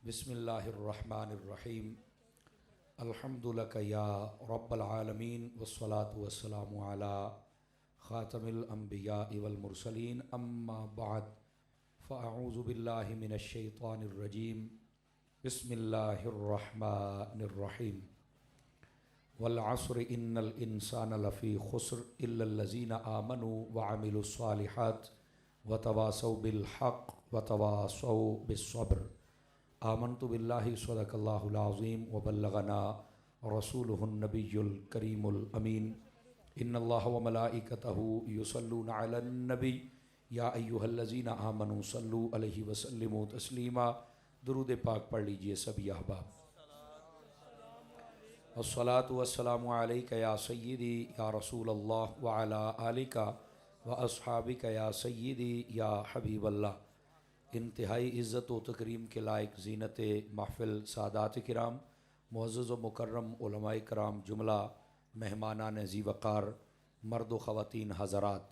बिस्मिल्लाहिर्रहमानिर्रहीम। अल्हम्दुलिल्लाह या रब्बल आलमीन वस्सलातु वस्सलामु अला ख़ातमिल अंबिया वल मुरसलीन अम्मा बाद फ़अऊज़ु बिल्लाहि मिनश शैतानिर रजीम। बिस्मिल्लाहिर्रहमानिर्रहीम। वल अस्र इन्नल इंसाना लफ़ी खुस्र इल्लल लज़ीना आमनु व अमिलुस्सालिहात व तवासौ बिल हक़ व तवासौ बिस्सब्र। आमन्तु बिल्लाहि सदक़ल्लाहुल अज़ीम व बल्लगना रसूलुहुन नबियुल करीमुल अमीन। इन्नल्लाह व मलाइकतहु युसल्लूना अलन नबी या अय्युहल्लज़ीना आमनु सल्लु अलैहि व सल्लिमु तस्लीमा। दुरूद पाक पढ़ लीजिए सभी अहबाब। अस्सलातु वस्सलामु अलैका या सय्यदी या रसूलल्लाह व अला आलिका व अस्हाबिका या सय्यदी या हबीबल्लाह। इंतहाई इज़्ज़त व तकरीम के लायक ज़ीनत महफ़िल सादात किराम, मुअज़्ज़ज़ व मुकर्रम उलमाए कराम, जुमला मेहमानान ज़ी वक़ार, मर्द व ख़वातीन हज़रात,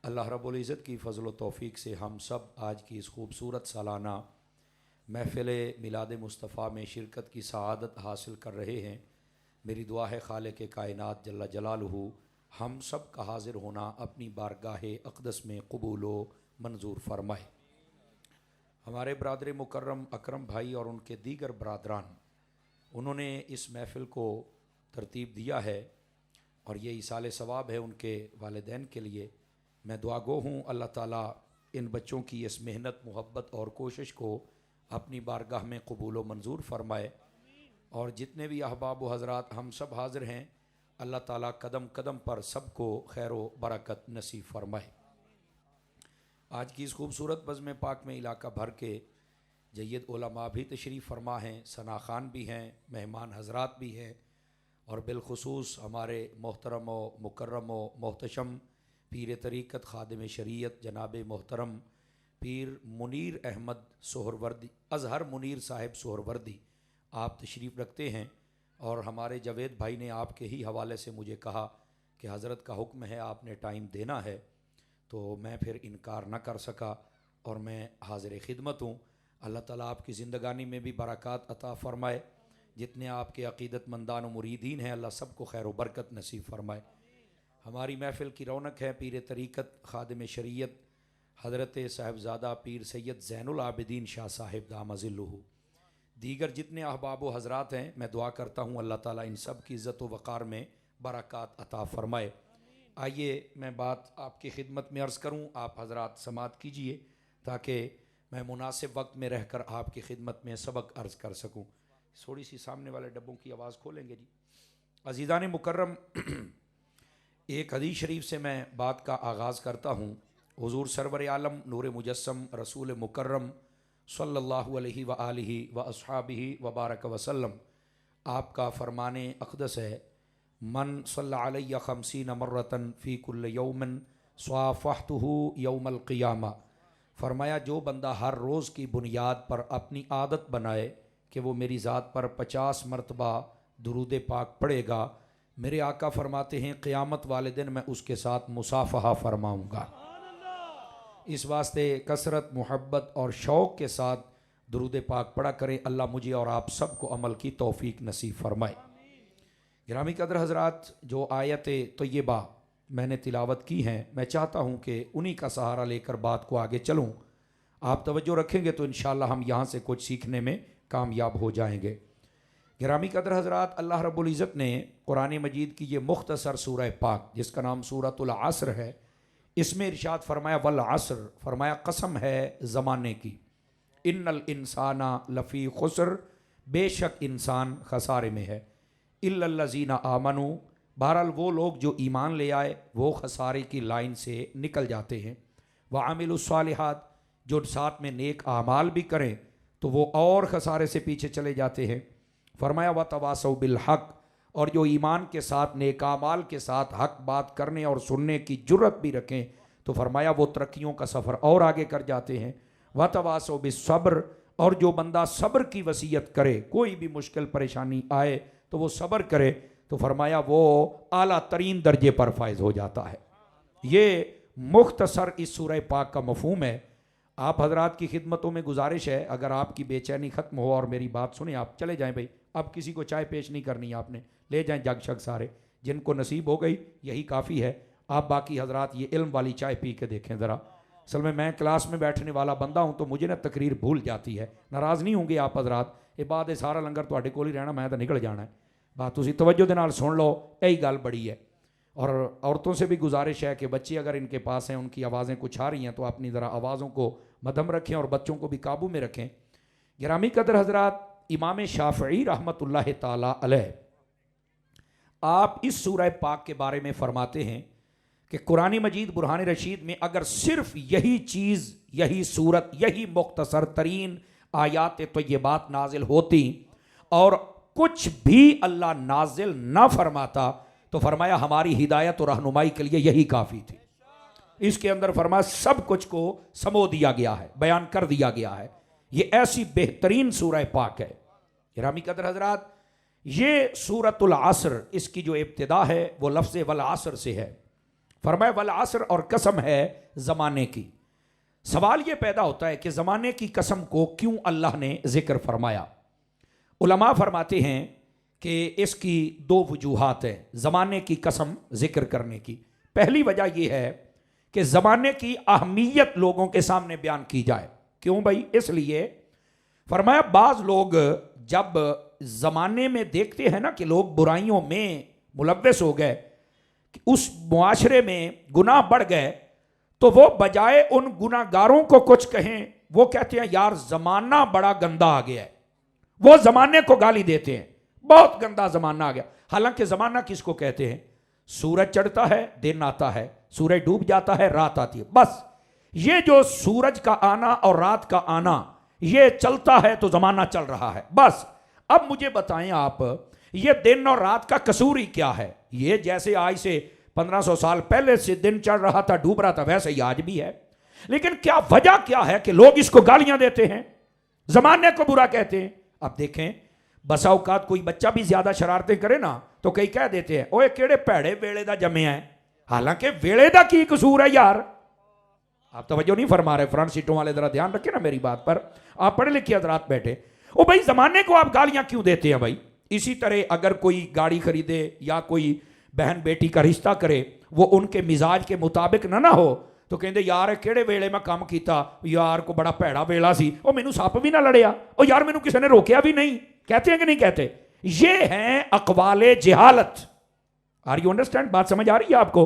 अल्लाह रब्बुल इज़्ज़त की फ़ज़ल व तौफ़ीक़ से हम सब आज की इस खूबसूरत सालाना महफ़िल मिलाद मुस्तफ़ा में शिरकत की सआदत हासिल कर रहे हैं। मेरी दुआ है खालिक़ कायनात जल्ला जलालुहु हम सब का हाज़िर होना अपनी बारगाह अक़दस में क़बूल व मंजूर फ़रमाए। हमारे बरादर मुकर्रम अकरम भाई और उनके दीगर बरादरान, उन्होंने इस महफ़िल को तरतीब दिया है और ये इसाले सवाब है उनके वालिदैन के लिए। मैं दुआगो हूँ अल्लाह ताला इन बच्चों की इस मेहनत, मोहब्बत और कोशिश को अपनी बारगाह में क़बूल व मंजूर फ़रमाए। और जितने भी अहबाब व हज़रात हम सब हाज़िर हैं, अल्लाह ताला कदम कदम पर सबको खैर व बरकत नसीब फ़रमाए। आज की इस खूबसूरत बज़्म पाक में इलाका भर के जय्यद उलमा भी तशरीफ़ फरमा हैं, सना खान भी हैं, मेहमान हज़रात भी हैं और बिलखुसूस हमारे मोहतरम व मुकर्रम व मोहतशम पीर तरीक़त ख़ादिम शरीयत जनाब मोहतरम पीर मुनीर अहमद सोहरवर्दी, अज़हर मुनीर साहिब सोहरवर्दी, आप तशरीफ़ रखते हैं। और हमारे जावेद भाई ने आपके ही हवाले से मुझे कहा कि हज़रत का हुक्म है, आपने टाइम देना है, तो मैं फिर इनकार न कर सका और मैं हाज़िर खिदमत हूँ। अल्लाह ताला आपकी ज़िंदगानी में भी बरक़ात अता फ़रमाए। जितने आपके अक़ीदतमंदान व मुरीदीन हैं, अल्लाह सबको खैर व बरकत नसीब फ़रमाए। हमारी महफ़िल की रौनक है पीर तरीक़त ख़ादिम शरीयत हज़रत साहिबज़ादा पीर सैयद ज़ैनुल आबिदीन शाह साहिब दामज़िल्लुहु। दीगर जितने अहबाब व हज़रात हैं, मैं दुआ करता हूँ अल्लाह ताला इन सब की इज़्ज़त व वक़ार में बरक़ात अता फ़रमाए। आइए मैं बात आपकी खिदमत में अर्ज़ करूँ, आप हज़रात समात कीजिए ताकि मैं मुनासिब वक्त में रहकर आपकी खिदमत में सबक अर्ज़ कर सकूँ। थोड़ी सी सामने वाले डब्बों की आवाज़ खोलेंगे जी। अज़ीज़ान मुकर्रम, एक हदीस शरीफ से मैं बात का आगाज़ करता हूँ। हुज़ूर सरवर आलम नूर मुजस्सम रसूल मुकर्रम सल्लल्लाहु अलैहि व आलिहि व अस्हाबिहि व बारक वसल्लम, आपका फ़रमाने अक़दस है, मन सल्ला अलैया खमसीन मर्रतन फ़ी कुल्ल यौमिन स्वाफ़हतुहु यौमल क़ियामा। फ़रमाया जो बंदा हर रोज़ की बुनियाद पर अपनी आदत बनाए कि वो मेरी ज़ात पर 50 मरतबा दुरूद पाक पढ़ेगा, मेरे आका फ़रमाते हैं क़यामत वाले दिन मैं उसके साथ मुसाफ़हा फ़रमाऊँगा। इस वास्ते कसरत, मोहब्बत और शौक़ के साथ दुरूद पाक पढ़ा करें। अल्लाह मुझे और आप सबको अमल की तौफ़ीक नसीब फ़रमाए। गिरामी कदर हज़रात, जो आयत तय्यबा मैंने तिलावत की हैं, मैं चाहता हूँ कि उन्हीं का सहारा लेकर बात को आगे चलूँ। आप तवज्जो रखेंगे तो इंशाअल्लाह हम यहाँ से कुछ सीखने में कामयाब हो जाएंगे। गिरामी कदर हज़रात, अल्लाह रब्बुल इज़्ज़त ने कुरान मजीद की ये मुख्तसर सूरह पाक जिसका नाम सूरतुल अस्र है, इसमें इरशाद फरमाया वल अस्र, फरमाया कसम है ज़माने की, इन्नल इंसाना लफ़ी खुस्र, बेशक इंसान खसारे में है, इल्लल्लज़ीना आमनु, बहरहाल वो लोग जो ईमान ले आए वो खसारे की लाइन से निकल जाते हैं, व आमिलुस्सालिहात, जो साथ में नेक आमाल भी करें तो वो और खसारे से पीछे चले जाते हैं। फरमाया व तवासौ बिल हक़, और जो ईमान के साथ नेक आमाल के साथ हक़ बात करने और सुनने की जुर्रत भी रखें तो फरमाया वो तरक्कियों का सफ़र और आगे कर जाते हैं। व तवासौ बिस्सब्र, और जो बंदा सब्र की वसीयत करे, कोई भी मुश्किल परेशानी आए तो वो सब्र करे, तो फरमाया वो आला तरीन दर्जे पर फायज हो जाता है। ये मुख्तसर इस सूरह पाक का मफ़हूम है। आप हजरात की खिदमतों में गुजारिश है, अगर आपकी बेचैनी ख़त्म हो और मेरी बात सुने, आप चले जाएं भाई। अब किसी को चाय पेश नहीं करनी है आपने, ले जाएं जग शग सारे, जिनको नसीब हो गई यही काफ़ी है। आप बाकी हजरात ये इल्म वाली चाय पी के देखें ज़रा। असल में मैं क्लास में बैठने वाला बंदा हूँ तो मुझे ना तकरीर भूल जाती है। नाराज़ नहीं होंगे आप हजरात, ये बात है सारा लंगर तुहाडे कोल ही रहना, मैं तो निकल जाना है। बात तुसी तवज्जो दे नाल सुन लो, यही गल बड़ी है। और औरतों से भी गुजारिश है कि बच्चे अगर इनके पास हैं, उनकी आवाज़ें कुछ आ रही हैं तो अपनी ज़रा आवाज़ों को मदम रखें और बच्चों को भी काबू में रखें। गिरामी कदर हजरात, इमाम शाफ़ई रहमतुल्लाह ताला अलैह आप इस सूरह पाक के बारे में फरमाते हैं कि कुरान मजीद बुरहान रशीद में अगर सिर्फ यही चीज़, यही सूरत, यही मुख्तसर तरीन आयात तय्यबात नाजिल होती और कुछ भी अल्लाह नाजिल ना फरमाता तो फरमाया हमारी हिदायत और रहनुमाई के लिए यही काफ़ी थी। इसके अंदर फरमाया सब कुछ को समो दिया गया है, बयान कर दिया गया है। ये ऐसी बेहतरीन सूरह पाक है। गिरामी कदर हजरात, ये सूरतुल असर, इसकी जो इब्तिदा है वो लफ्ज़ वल असर से है। फरमाया वल असर, और कसम है ज़माने की। सवाल ये पैदा होता है कि ज़माने की कसम को क्यों अल्लाह ने जिक्र फरमाया। उलमा फरमाते हैं कि इसकी दो वजूहात हैं ज़माने की कसम जिक्र करने की। पहली वजह यह है कि ज़माने की अहमियत लोगों के सामने बयान की जाए। क्यों भाई? इसलिए फरमाया बाज़ लोग जब ज़माने में देखते हैं ना कि लोग बुराइयों में मुलव्वस हो गए, कि उस मुआशरे में गुनाह बढ़ गए, तो वो बजाय उन गुनाहगारों को कुछ कहें, वो कहते हैं यार ज़माना बड़ा गंदा आ गया है। वो ज़माने को गाली देते हैं, बहुत गंदा ज़माना आ गया। हालांकि ज़माना किसको कहते हैं? सूरज चढ़ता है, दिन आता है, सूरज डूब जाता है, रात आती है। बस ये जो सूरज का आना और रात का आना ये चलता है तो ज़माना चल रहा है। बस अब मुझे बताएं आप, ये दिन और रात का कसूर ही क्या है? ये जैसे आज से 1500 साल पहले से दिन चढ़ रहा था, डूब रहा था, वैसे ही आज भी है। लेकिन क्या वजह क्या है कि लोग इसको गालियां देते हैं, ज़माने को बुरा कहते हैं? अब देखें, बसा औकात कोई बच्चा भी ज्यादा शरारतें करे ना तो कई कह देते हैं ओए केड़े भैड़े वेले दा जमे है। हालांकि वेले दा की कसूर है यार? आप तवज्जो नहीं फरमा रहे। फ्रंट सीटों वाले जरा ध्यान रखे ना मेरी बात पर, आप पढ़े लिखे हजरात बैठे। ओ भाई ज़माने को आप गालियां क्यों देते हैं भाई? इसी तरह अगर कोई गाड़ी खरीदे या कोई बहन बेटी का रिश्ता करे, वो उनके मिजाज के मुताबिक ना हो तो कहते यार केड़े वेले मैं काम किया, यार को बड़ा भैड़ा वेला सी, ओ मैनू सप भी ना लड़िया, ओ यार मैनू किसी ने रोकया भी नहीं। कहते हैं कि नहीं कहते? ये हैं अकवाले जहालत। Are you understand? बात समझ आ रही है आपको?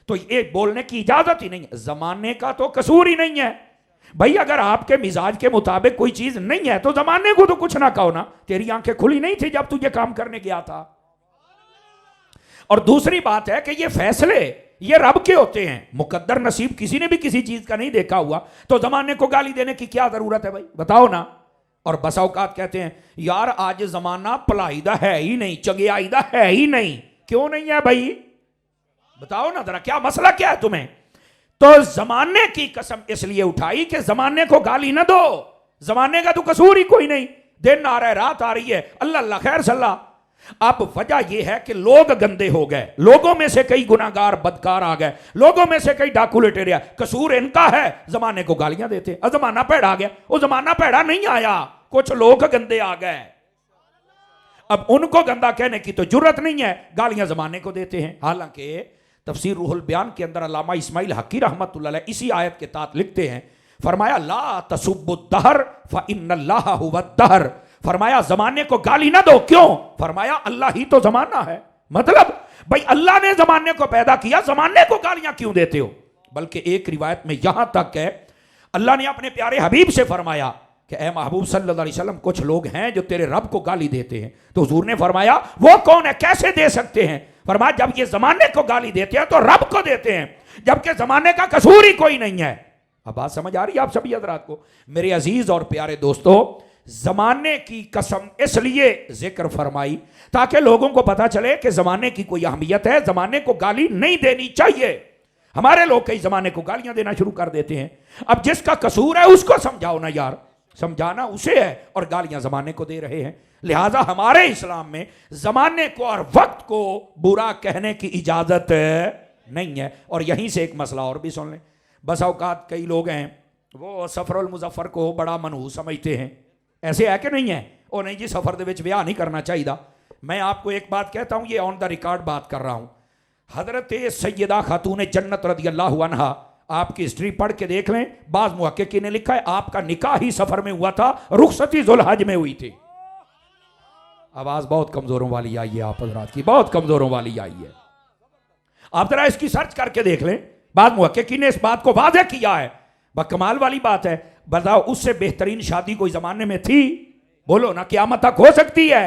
तो ये बोलने की इजाजत ही नहीं है। जमाने का तो कसूर ही नहीं है भाई। अगर आपके मिजाज के मुताबिक कोई चीज नहीं है तो जमाने को तो कुछ ना कहो ना। तेरी आंखें खुली नहीं थी जब तुझे काम करने गया था। और दूसरी बात है कि ये फैसले ये रब के होते हैं, मुकद्दर नसीब किसी ने भी किसी चीज का नहीं देखा हुआ, तो जमाने को गाली देने की क्या जरूरत है भाई? बताओ ना। और बसा औकात कहते हैं यार आज जमाना भलाई दा है ही नहीं, चंगियाई दा है ही नहीं। क्यों नहीं है भाई? बताओ ना जरा, क्या मसला क्या है तुम्हें? तो जमाने की कसम इसलिए उठाई कि जमाने को गाली ना दो। जमाने का तो कसूर ही कोई नहीं। दिन आ रहा है, रात आ रही है, अल्लाह अल्लाह खैर सल्ला। अब वजह यह है कि लोग गंदे हो गए, लोगों में से कई गुनाहगार बदकार आ गए, लोगों में से कई डाकू लुटेरे। कसूर इनका है, जमाने को गालियां देते। जमाना भैड़ा आ गया। वो जमाना भैड़ा नहीं आया, कुछ लोग गंदे आ गए। अब उनको गंदा कहने की तो जुर्रत नहीं है, गालियां जमाने को देते हैं। हालांकि तफसीर रूहुल बयान के अंदर अल्लामा इस्माइल हकी रहमतुल्लाह अलैह इसी आयत के तात लिखते हैं, फरमाया ला तसुब्बुद्दहर फइन्नल्लाह हुवद्दहर। फरमाया जमाने को गाली ना दो। क्यों? फरमाया अल्लाह ही तो जमाना है। मतलब भाई अल्लाह ने जमाने को पैदा किया, जमाने को गालियां क्यों देते हो? बल्कि एक रिवायत में यहां तक है अल्लाह ने अपने प्यारे हबीब से फरमाया कि ए महबूब सल्लल्लाहु अलैहि वसल्लम, कुछ लोग हैं जो तेरे रब को गाली देते हैं। तो हुजूर ने फरमाया वो कौन है, कैसे दे सकते हैं? फरमाया जब ये जमाने को गाली देते हैं तो रब को देते हैं, जबकि जमाने का कसूर ही कोई नहीं है। अब बात समझ आ रही है आप सभी हजरात को? मेरे अजीज और प्यारे दोस्तों, जमाने की कसम इसलिए जिक्र फरमाई ताकि लोगों को पता चले कि जमाने की कोई अहमियत है, जमाने को गाली नहीं देनी चाहिए। हमारे लोग कई जमाने को गालियां देना शुरू कर देते हैं। अब जिसका कसूर है उसको समझाओ ना यार, समझाना उसे है और गालियां जमाने को दे रहे हैं। लिहाजा हमारे इस्लाम में जमाने को और वक्त को बुरा कहने की इजाजत नहीं है। और यहीं से एक मसला और भी सुन लें। बस औकात कई लोग हैं वो सफरुल मुजफ्फर को बड़ा मनहूस समझते हैं, ऐसे है कि नहीं है? ओ नहीं जी, सफ़र दे विच ब्याह नहीं करना चाहिए। मैं आपको एक बात कहता हूँ, ये ऑन द रिकॉर्ड बात कर रहा हूँ। हजरत सैयदा खातून जन्नत रज़ियल्लाहु अन्हा, आपकी हिस्ट्री पढ़ के देख लें, बाज़ मुहक्किकीन ने लिखा है आपका निकाह ही सफ़र में हुआ था, रुखसती ज़ुल्हज में हुई थी। आवाज़ बहुत कमज़ोरों वाली आई है आप हज़रात की, बहुत कमज़ोरों वाली आई है। आप जरा इसकी सर्च करके देख लें, बाज़ मुहक्किकीन ने इस बात को वाज़ेह किया है। कमाल वाली बात है। बताओ, उससे बेहतरीन शादी कोई ज़माने में थी? बोलो ना, क़यामत तक हो सकती है?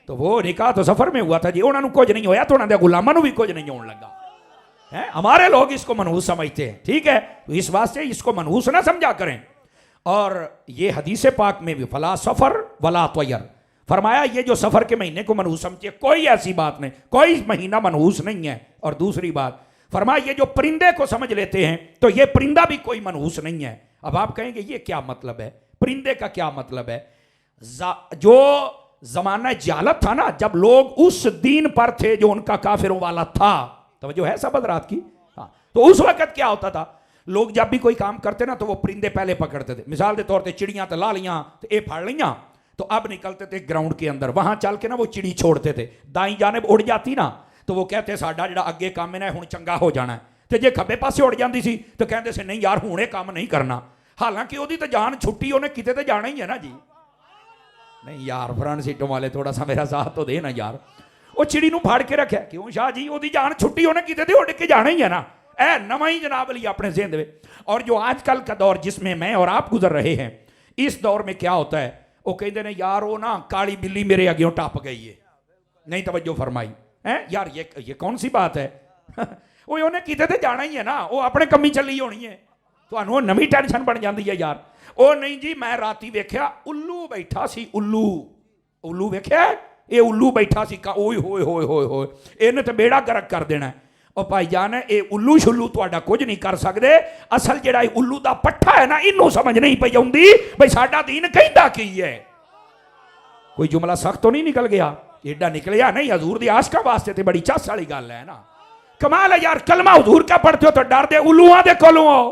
तो वो निकाह तो सफ़र में हुआ था जी, उन्होंने कुछ नहीं होया तो उन्होंने गुलामों को भी कुछ नहीं होने लगा है। हमारे लोग इसको मनहूस समझते हैं, ठीक है? तो इस वास्ते इसको मनहूस ना समझा करें। और ये हदीस पाक में भी फला सफ़र वला तय्यर फरमाया, ये जो सफ़र के महीने को मनहूस समझे, कोई ऐसी बात नहीं, कोई महीना मनहूस नहीं है। और दूसरी बात फरमाया, ये जो परिंदे को समझ लेते हैं तो ये परिंदा भी कोई मनहूस नहीं है। अब आप कहेंगे ये क्या मतलब है, परिंदे का क्या मतलब है? जो जमाना जहालत था ना, जब लोग उस दीन पर थे जो उनका काफिरों वाला था, तो जो है सब रात की, हाँ, तो उस वक्त क्या होता था, लोग जब भी कोई काम करते ना तो वो परिंदे पहले पकड़ते थे। मिसाल के तौर पे चिड़ियां तो ला लियां तो ये फाड़ लियां, तो अब निकलते थे ग्राउंड के अंदर, वहां चल के ना वो चिड़ी छोड़ते थे, दाई जाने उड़ जाती ना तो वो कहते साडा जिहड़ा अगे काम है ना हुण चंगा हो जाना है। तो जे खब्बे पासे उड़ जाती सी तो कहते से नहीं यार हुणे काम नहीं करना, हालांकि ओदी तो जान छुट्टी, उन्हें किते तो जाना ही है ना जी। नहीं यार फरान सीटों वाले थोड़ा सा मेरा साथ तो दे ना यार। वो चिड़ी नूं फाड़ के रखा क्यों शाह जी, ओदी जान छुट्टी, उन्हें किते तो उड़ के जाना ही है ना। ए नवा ही जनाब लिया अपने ज़हन में। और जो आजकल का दौर जिसमें मैं और आप गुजर रहे हैं, इस दौर में क्या होता है, वो कहते हैं यार वो ना काली बिल्ली मेरे अगे टप गई है, नहीं तवज्जो फरमाई है यार, ये कौन सी बात है? वो उन्हें किते तो जाना ही है ना, वो अपने कमी चली होनी है, तो नवी टेंशन बन जाती है यार। ओ नहीं जी, मैं राती वेख्या उल्लू बैठा सी, उल्लू वेख्या, ये उल्लू बैठा सी, ओए होए होए होए होए, इन्हें तो बेड़ा गर्क कर देना है। और भाई जान ये उल्लू शुल्लू तुहाडा कुछ नहीं कर सकते, असल जिहड़ा उल्लू दा पट्ठा है ना, इनू समझ नहीं पई आउंदी भाई साडा दीन कहंदा की है। कोई जुमला सख्त तो नहीं निकल गया? एडा निकलिया नहीं, हजूर दी आशिका वास्ते ते बड़ी चस वाली गल है ना। कमाल है यार, कलमा हजूर का पढ़ते हो तो डर दे उल्लुओं दे कोलों हो।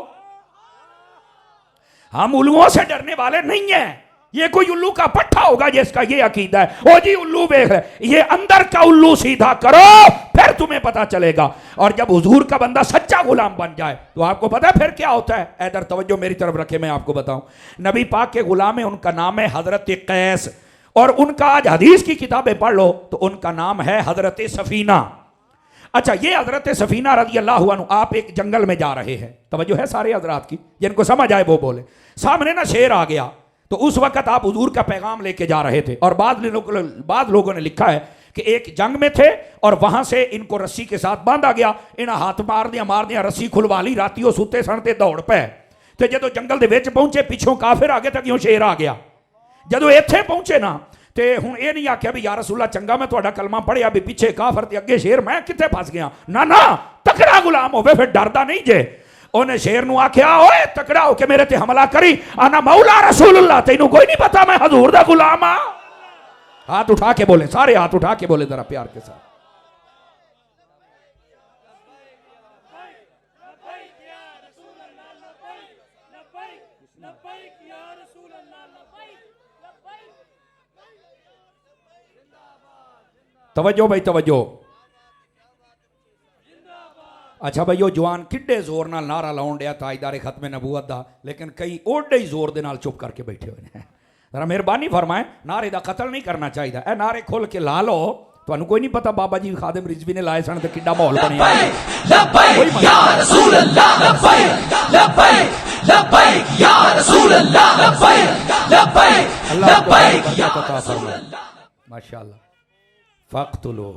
हम उल्लुओं से डरने वाले नहीं है, ये कोई उल्लू का पट्ठा होगा जिसका ये अकीदा है। ओ जी उल्लू देख रहे, ये अंदर का उल्लू सीधा करो फिर तुम्हें पता चलेगा। और जब हुजूर का बंदा सच्चा गुलाम बन जाए तो आपको पता है फिर क्या होता है। इधर तवज्जो मेरी तरफ रखे, मैं आपको बताऊं, नबी पाक के गुलाम है, उनका नाम है हजरत कैस, और उनका आज हदीस की किताबें पढ़ लो तो उनका नाम है हजरत सफीना। अच्छा, ये हजरत सफीना रज़ी अल्लाह अन्हु, आप एक जंगल में जा रहे हैं, तवज्जो है सारे हजरात की, जिनको समझ आए वो बोले। सामने ना शेर आ गया, तो उस वक्त आप हुजूर का पैगाम लेके जा रहे थे। और बाद लोगों ने लिखा है कि एक जंग में थे और वहां से इनको रस्सी के साथ बांधा गया, इन्हें हाथ मार दिया, रस्सी खुलवा ली, रातियों सुते सणते दौड़ पे। तो जो जंगल के विच पहुंचे, पिछों काफिर आगे तक यूं शेर आ गया। जो इत्थे पहुंचे ना ते हुण ये नहीं आख्या भी या रसूला चंगा मैं तुहाडा कलमा पढ़िया भी पिछे काफिर ते अगे शेर, मैं किथे फस गया। ना ना, तकड़ा गुलाम होवे फिर डरदा नहीं जे। उन्हें शेर नूं आख्या, ओए तकड़ा होके मेरे ते हमला करी, आना मौला रसूलुल्लाह, तैनू कोई नहीं पता मैं हजूर दा गुलाम आ। हाथ उठा के बोले, सारे हाथ उठा के बोले जरा प्यार के साथ। तवज्जो भाई तवज्जो। अच्छा भाई, वो जवान किड्डे जोर नाल नारा लाउन दिया ताजदारे खत्म नबूवत दा, लेकिन कई ओडे ही जोर दे नाल चुप करके बैठे हुए हैं। जरा मेहरबानी फरमाए, नारे दा कत्ल नहीं करना चाहिए। ए नारे खोल के ला लो, तुहानू कोई नहीं पता बाबा जी खादिम रिजवी ने लाए सन ते किड्डा माहौल बनया। लब्बैक या रसूल अल्लाह, लब्बैक लब्बैक लब्बैक या रसूल अल्लाह, लब्बैक लब्बैक लब्बैक या रसूल अल्लाह। माशाअल्लाह, फ़क़्तुलू।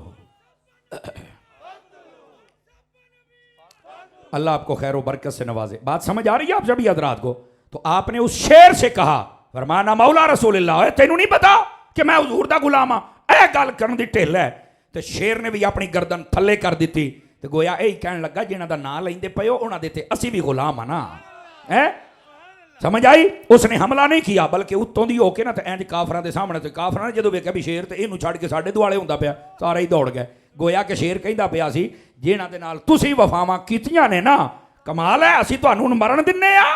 अल्लाह आपको खैर व बरकत से नवाजे। बात समझ आ रही है आप सभी हजरात को? तो आपने उस शेर से कहा, फरमाना मौला रसूलुल्लाह, तेनू नहीं पता कि मैं हुजूर दा गुलाम हाँ? ए गल करन दी ढिल है। तो शेर ने भी अपनी गर्दन थले कर दी, तो गोया यही कहन लगा जिन्हां दा नाम लेंदे पए हो उन्हां दे ते असीं भी गुलाम हाँ ना। है समझ आई? उसने हमला नहीं किया, बल्कि उत्तों दी होके ना तो इंज काफरां दे सामने, तो काफरां ने जदों वेख्या भी शेर ते इहनूं छड्ड के साडे दुआले हुंदा पिया, सारे ही दौड़ गए। गोया कि शेर कहंदा पिया सी जिन्हां दे नाल तुसीं वफावां कीतियां ने ना, कमाल है, असीं तुहानूं मरण दिन्ने आ।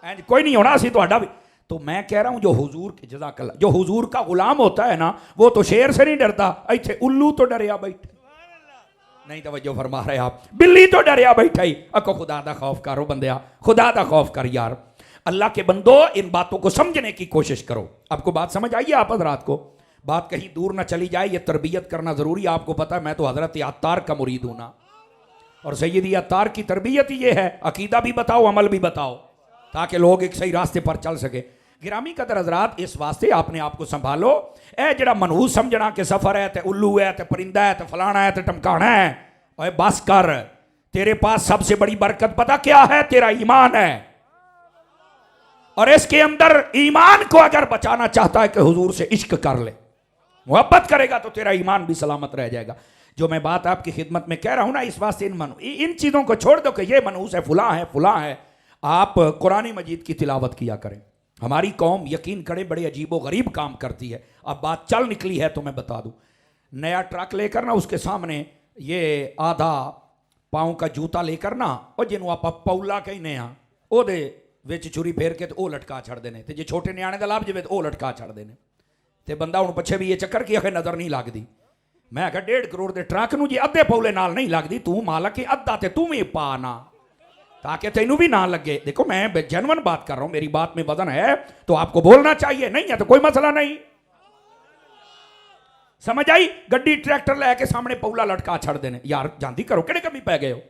कोई नहीं होना असी तो भी। तो मैं कह रहा हूं जो हुजूर के जज़ाकल्लाह, जो हुजूर का गुलाम होता है ना, वो तो शेर से नहीं डरता, इत्थे उल्लू तो डरिया बैठे। नहीं तवज्जो फरमा रहे आप, बिल्ली तो डरिया बैठा ही। अको खुदा दा खौफ करो बंदिया, खुदा दा खौफ कर यार। अल्लाह के बंदो इन बातों को समझने की कोशिश करो। आपको बात समझ आई है? आप हजरात को बात कहीं दूर ना चली जाए, ये तरबियत करना जरूरी है। आपको पता है मैं तो हजरत अत्तार का मुरीद हूं ना, और सैयदी अत्तार की तरबियत ही ये है, अकीदा भी बताओ अमल भी बताओ, ताकि लोग एक सही रास्ते पर चल सके। गिरामी कदर हजरात, इस वास्ते अपने आप को संभालो। ए जरा मनहूस समझना कि सफर है, ते उल्लू है, ते परिंदा है, ते फलाना है, ते टमकाना है, ओए बस कर। तेरे पास सबसे बड़ी बरकत पता क्या है? तेरा ईमान है। और इसके अंदर ईमान को अगर बचाना चाहता है कि हुजूर से इश्क कर ले, मोहब्बत करेगा, तो तेरा ईमान भी सलामत रह जाएगा। जो मैं बात आपकी खिदमत में कह रहा हूं ना, इस वास्ते इन चीजों को छोड़ दो कि ये मनहूस है, फुला है, फुला है। आप कुरान मजीद की तिलावत किया करें। हमारी कौम यकीन करें बड़े अजीबो गरीब काम करती है। अब बात चल निकली है तो मैं बता दूं, नया ट्रक लेकर ना उसके सामने ये आधा पाँव का जूता लेकर ना, और जिन्हों आप पौला कहने हाँ, ओदे विच छुरी फेर के तो वो लटका छड़ देने, तो जे छोटे न्याणे का लाभ जाए तो वो लटका छड़ देने। तो बंदा हूँ पिछे भी ये चक्कर की आखे नजर नहीं लगती। मैं आखा 1.5 करोड़ के ट्रक नूं जे अद्धे पौले नाल नहीं लगती, तू मालक ही अद्धा ते तू भी पा ना, ताकि तेनू भी ना लगे। देखो मैं जेन्युइन बात कर रहा हूं, मेरी बात में वजन है तो आपको बोलना चाहिए, नहीं है तो कोई मसला नहीं। समझ आई? गड्डी ट्रैक्टर लेके सामने पौला लटका छड़ देने, यार जानती करो किहड़े कमी पै गए हो।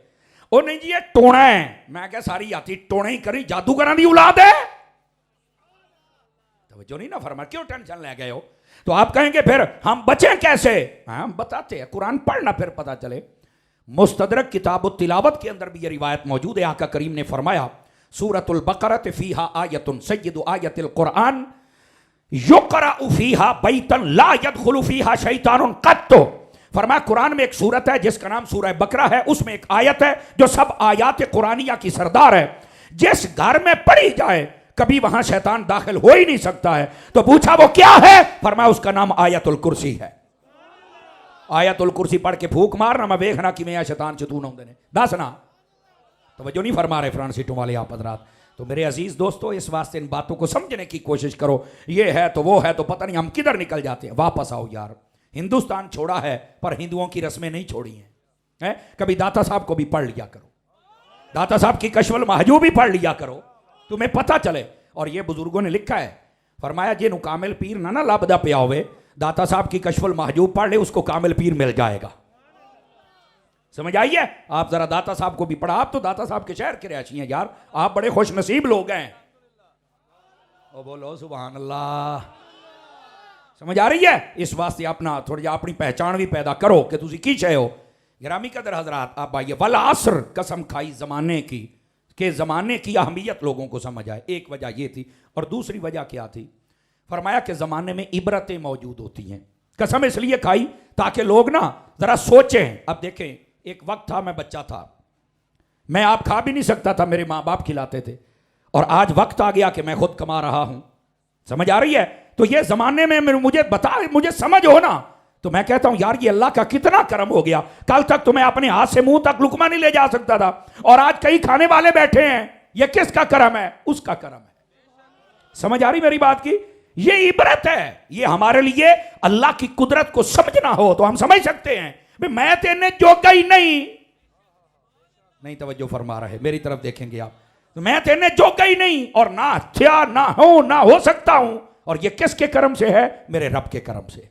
ओ नहीं जी ये टोना है। मैं क्या सारी यात्री टोना ही करी, जादूगरां दी औलाद है? तवज्जो नहीं ना फरमा, क्यों टेंशन ले गए हो? तो आप कहेंगे फिर हम बचें कैसे? हम बताते हैं, कुरान पढ़ना फिर पता चले। मुस्तदरक किताब तिलावत के अंदर भी ये रिवायत मौजूद है। आका करीम ने फरमाया सूरतुल बकरत फीहा आयतुन सय्यदु आयतिल कुरान युक़रअ फीहा बैतन ला यदखुलु फीहा शैतानुन क़त्तु। फरमाया कुरान में एक सूरत है जिसका नाम सूरह बकरा है, उसमें एक आयत है जो सब आयात कुरानिया की सरदार है। जिस घर में पढ़ी जाए कभी वहां शैतान दाखिल हो ही नहीं सकता है। तो पूछा वो क्या है? फरमाया उसका नाम आयतुल कुर्सी है। आयतुल कुर्सी पढ़ के फूक मारना, मैं देखना कि मैं शैतान चतून आउंदे ने, दस ना। तवज्जो नहीं फरमा रहे फ्रांसीटों वाले आप हजरात। तो मेरे अजीज दोस्तों, इस वास्ते इन बातों को समझने की कोशिश करो। ये है तो वो है, तो पता नहीं हम किधर निकल जाते हैं। वापस आओ यार, हिंदुस्तान छोड़ा है पर हिंदुओं की रस्में नहीं छोड़ी हैं। कभी दाता साहब को भी पढ़ लिया करो, दाता साहब की कशवल महजूब भी पढ़ लिया करो, तुम्हें पता चले। और ये बुजुर्गों ने लिखा है, फरमाया जिन्हों कामिल पीर ना लभदा पिया होवे, दाता साहब की कशवल महजूब पढ़ ले, उसको कामिल पीर मिल जाएगा। समझ आई है? आप जरा दाता साहब को भी पढ़ा। आप तो दाता साहब के शहर के रहशी हैं यार, आप बड़े खुश नसीब लोग हैं। ओ बोलो सुभान अल्लाह। समझ आ रही है? इस वास्ते अपना थोड़ी अपनी पहचान भी पैदा करो कि तुसी की शे हो। गिरामी कदर हजरात, आप आइए। वल असर, कसम खाई जमाने की, के जमाने की अहमियत लोगों को समझ आए। एक वजह यह थी, और दूसरी वजह क्या थी? फरमाया कि जमाने में इबरतें मौजूद होती हैं। कसम इसलिए खाई ताकि लोग ना जरा सोचें। अब देखें, एक वक्त था, मैं बच्चा था, मैं आप खा भी नहीं सकता था, मेरे माँ बाप खिलाते थे। और आज वक्त आ गया कि मैं खुद कमा रहा हूं। समझ आ रही है? तो ये जमाने में मुझे समझ हो ना, तो मैं कहता हूं यार ये अल्लाह का कितना करम हो गया। कल तक तो मैं अपने हाथ से मुंह तक लुकमा नहीं ले जा सकता था, और आज कई खाने वाले बैठे हैं। ये किसका करम है? उसका करम है। समझ आ रही मेरी बात की? ये इबरत है। ये हमारे लिए अल्लाह की कुदरत को समझना हो तो हम समझ सकते हैं। मैं तेने जोगा ही नहीं तवज्जो फरमा रहे, मेरी तरफ देखेंगे आप। तो मैं तेने जोगा ही नहीं, और ना थिया ना हो सकता हूं। और ये किसके करम से है? मेरे रब के करम से।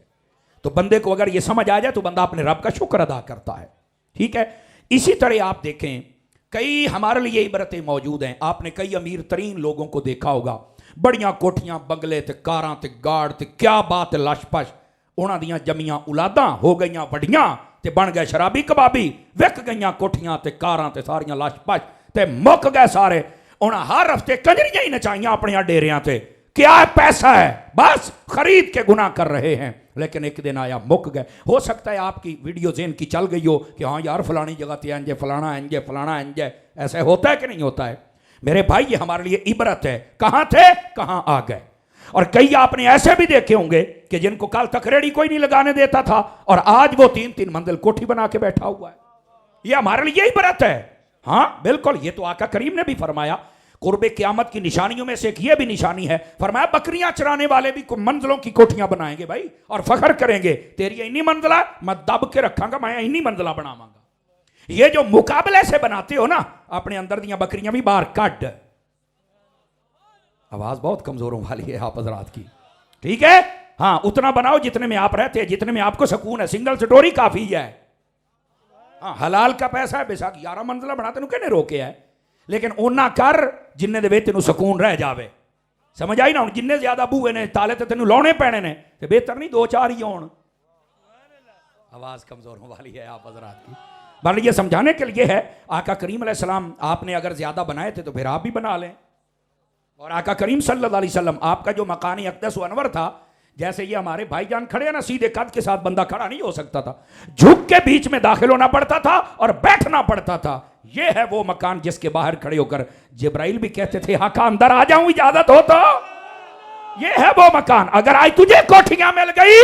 तो बंदे को अगर ये समझ आ जाए तो बंदा अपने रब का शुक्र अदा करता है। ठीक है? इसी तरह आप देखें, कई हमारे लिए इबरतें मौजूद हैं। आपने कई अमीर तरीन लोगों को देखा होगा, बड़ियां कोठियां, बंगले ते कारां ते गाड़ ते क्या बात लशपश। उन्हां दियां जमियां औलादां हो गईयां वड्डियां ते बन गए शराबी कबाबी। विक गईयां कोठियां ते कारां ते सारियां लशपश ते मुक गए सारे। उन्हां हर हफ्ते कंजरियां ही नचाइयां अपने डेरियां ते। क्या है? पैसा है, बस खरीद के गुनाह कर रहे हैं। लेकिन एक दिन आया, मुक गए। हो सकता है आपकी वीडियो जेन की चल गई हो कि हाँ यार फलानी जगह ते इंज फलाना इंज फलाना इंज। ऐसे होता है कि नहीं होता है? मेरे भाई ये हमारे लिए इबरत है। कहां थे, कहां आ गए। और कई आपने ऐसे भी देखे होंगे कि जिनको कल तक रेडी कोई नहीं लगाने देता था, और आज वो 3-3 मंजिल कोठी बना के बैठा हुआ है। ये हमारे लिए इबरत है। हाँ बिल्कुल, ये तो आका करीम ने भी फरमाया, कुर्बे क़यामत की निशानियों में से एक ये भी निशानी है, फरमाया बकरियां चराने वाले भी मंजिलों की कोठियां बनाएंगे भाई और फखर करेंगे, तेरी इन्नी मंजिला मैं दब के रखांगा, मैं इन्नी मंजिला बनावांगा। ये जो मुकाबले से बनाते हो ना, अपने अंदर दियां बकरियां भी बाहर कट। आवाज बहुत कमजोरों वाली है आप हजरात की, ठीक है? हाँ, उतना बनाओ जितने में आप रहते हैं, जितने में आपको सुकून है। सिंगल स्टोरी काफी है। हाँ, हलाल का पैसा है, बेशक 11 मंजिला बना तेन कहने रोके है, लेकिन ओना कर जिन्ने दे तेन सुकून रह जावे। समझ आई ना? जिन्ने ज्यादा बूहे ने ताले तो तेन लाने पैने ने, तो बेहतर नहीं 2-4 ही होन। आवाज कमजोरों वाली है आप हजरात की। बल ये समझाने के लिए है, आका करीम अलैहिस्सलाम आपने अगर ज्यादा बनाए थे तो फिर आप भी बना लें। और आका करीम सल्लल्लाहु अलैहि वसल्लम आपका जो मकानी अक़दस व अनवर था, जैसे ये हमारे भाईजान खड़े हैं ना, सीधे कद के साथ बंदा खड़ा नहीं हो सकता था, झुक के बीच में दाखिल होना पड़ता था और बैठना पड़ता था। ये है वो मकान जिसके बाहर खड़े होकर जिब्राइल भी कहते थे आका अंदर आ जाऊं इजाजत हो तो। ये है वो मकान। अगर आज तुझे कोठियां मिल गई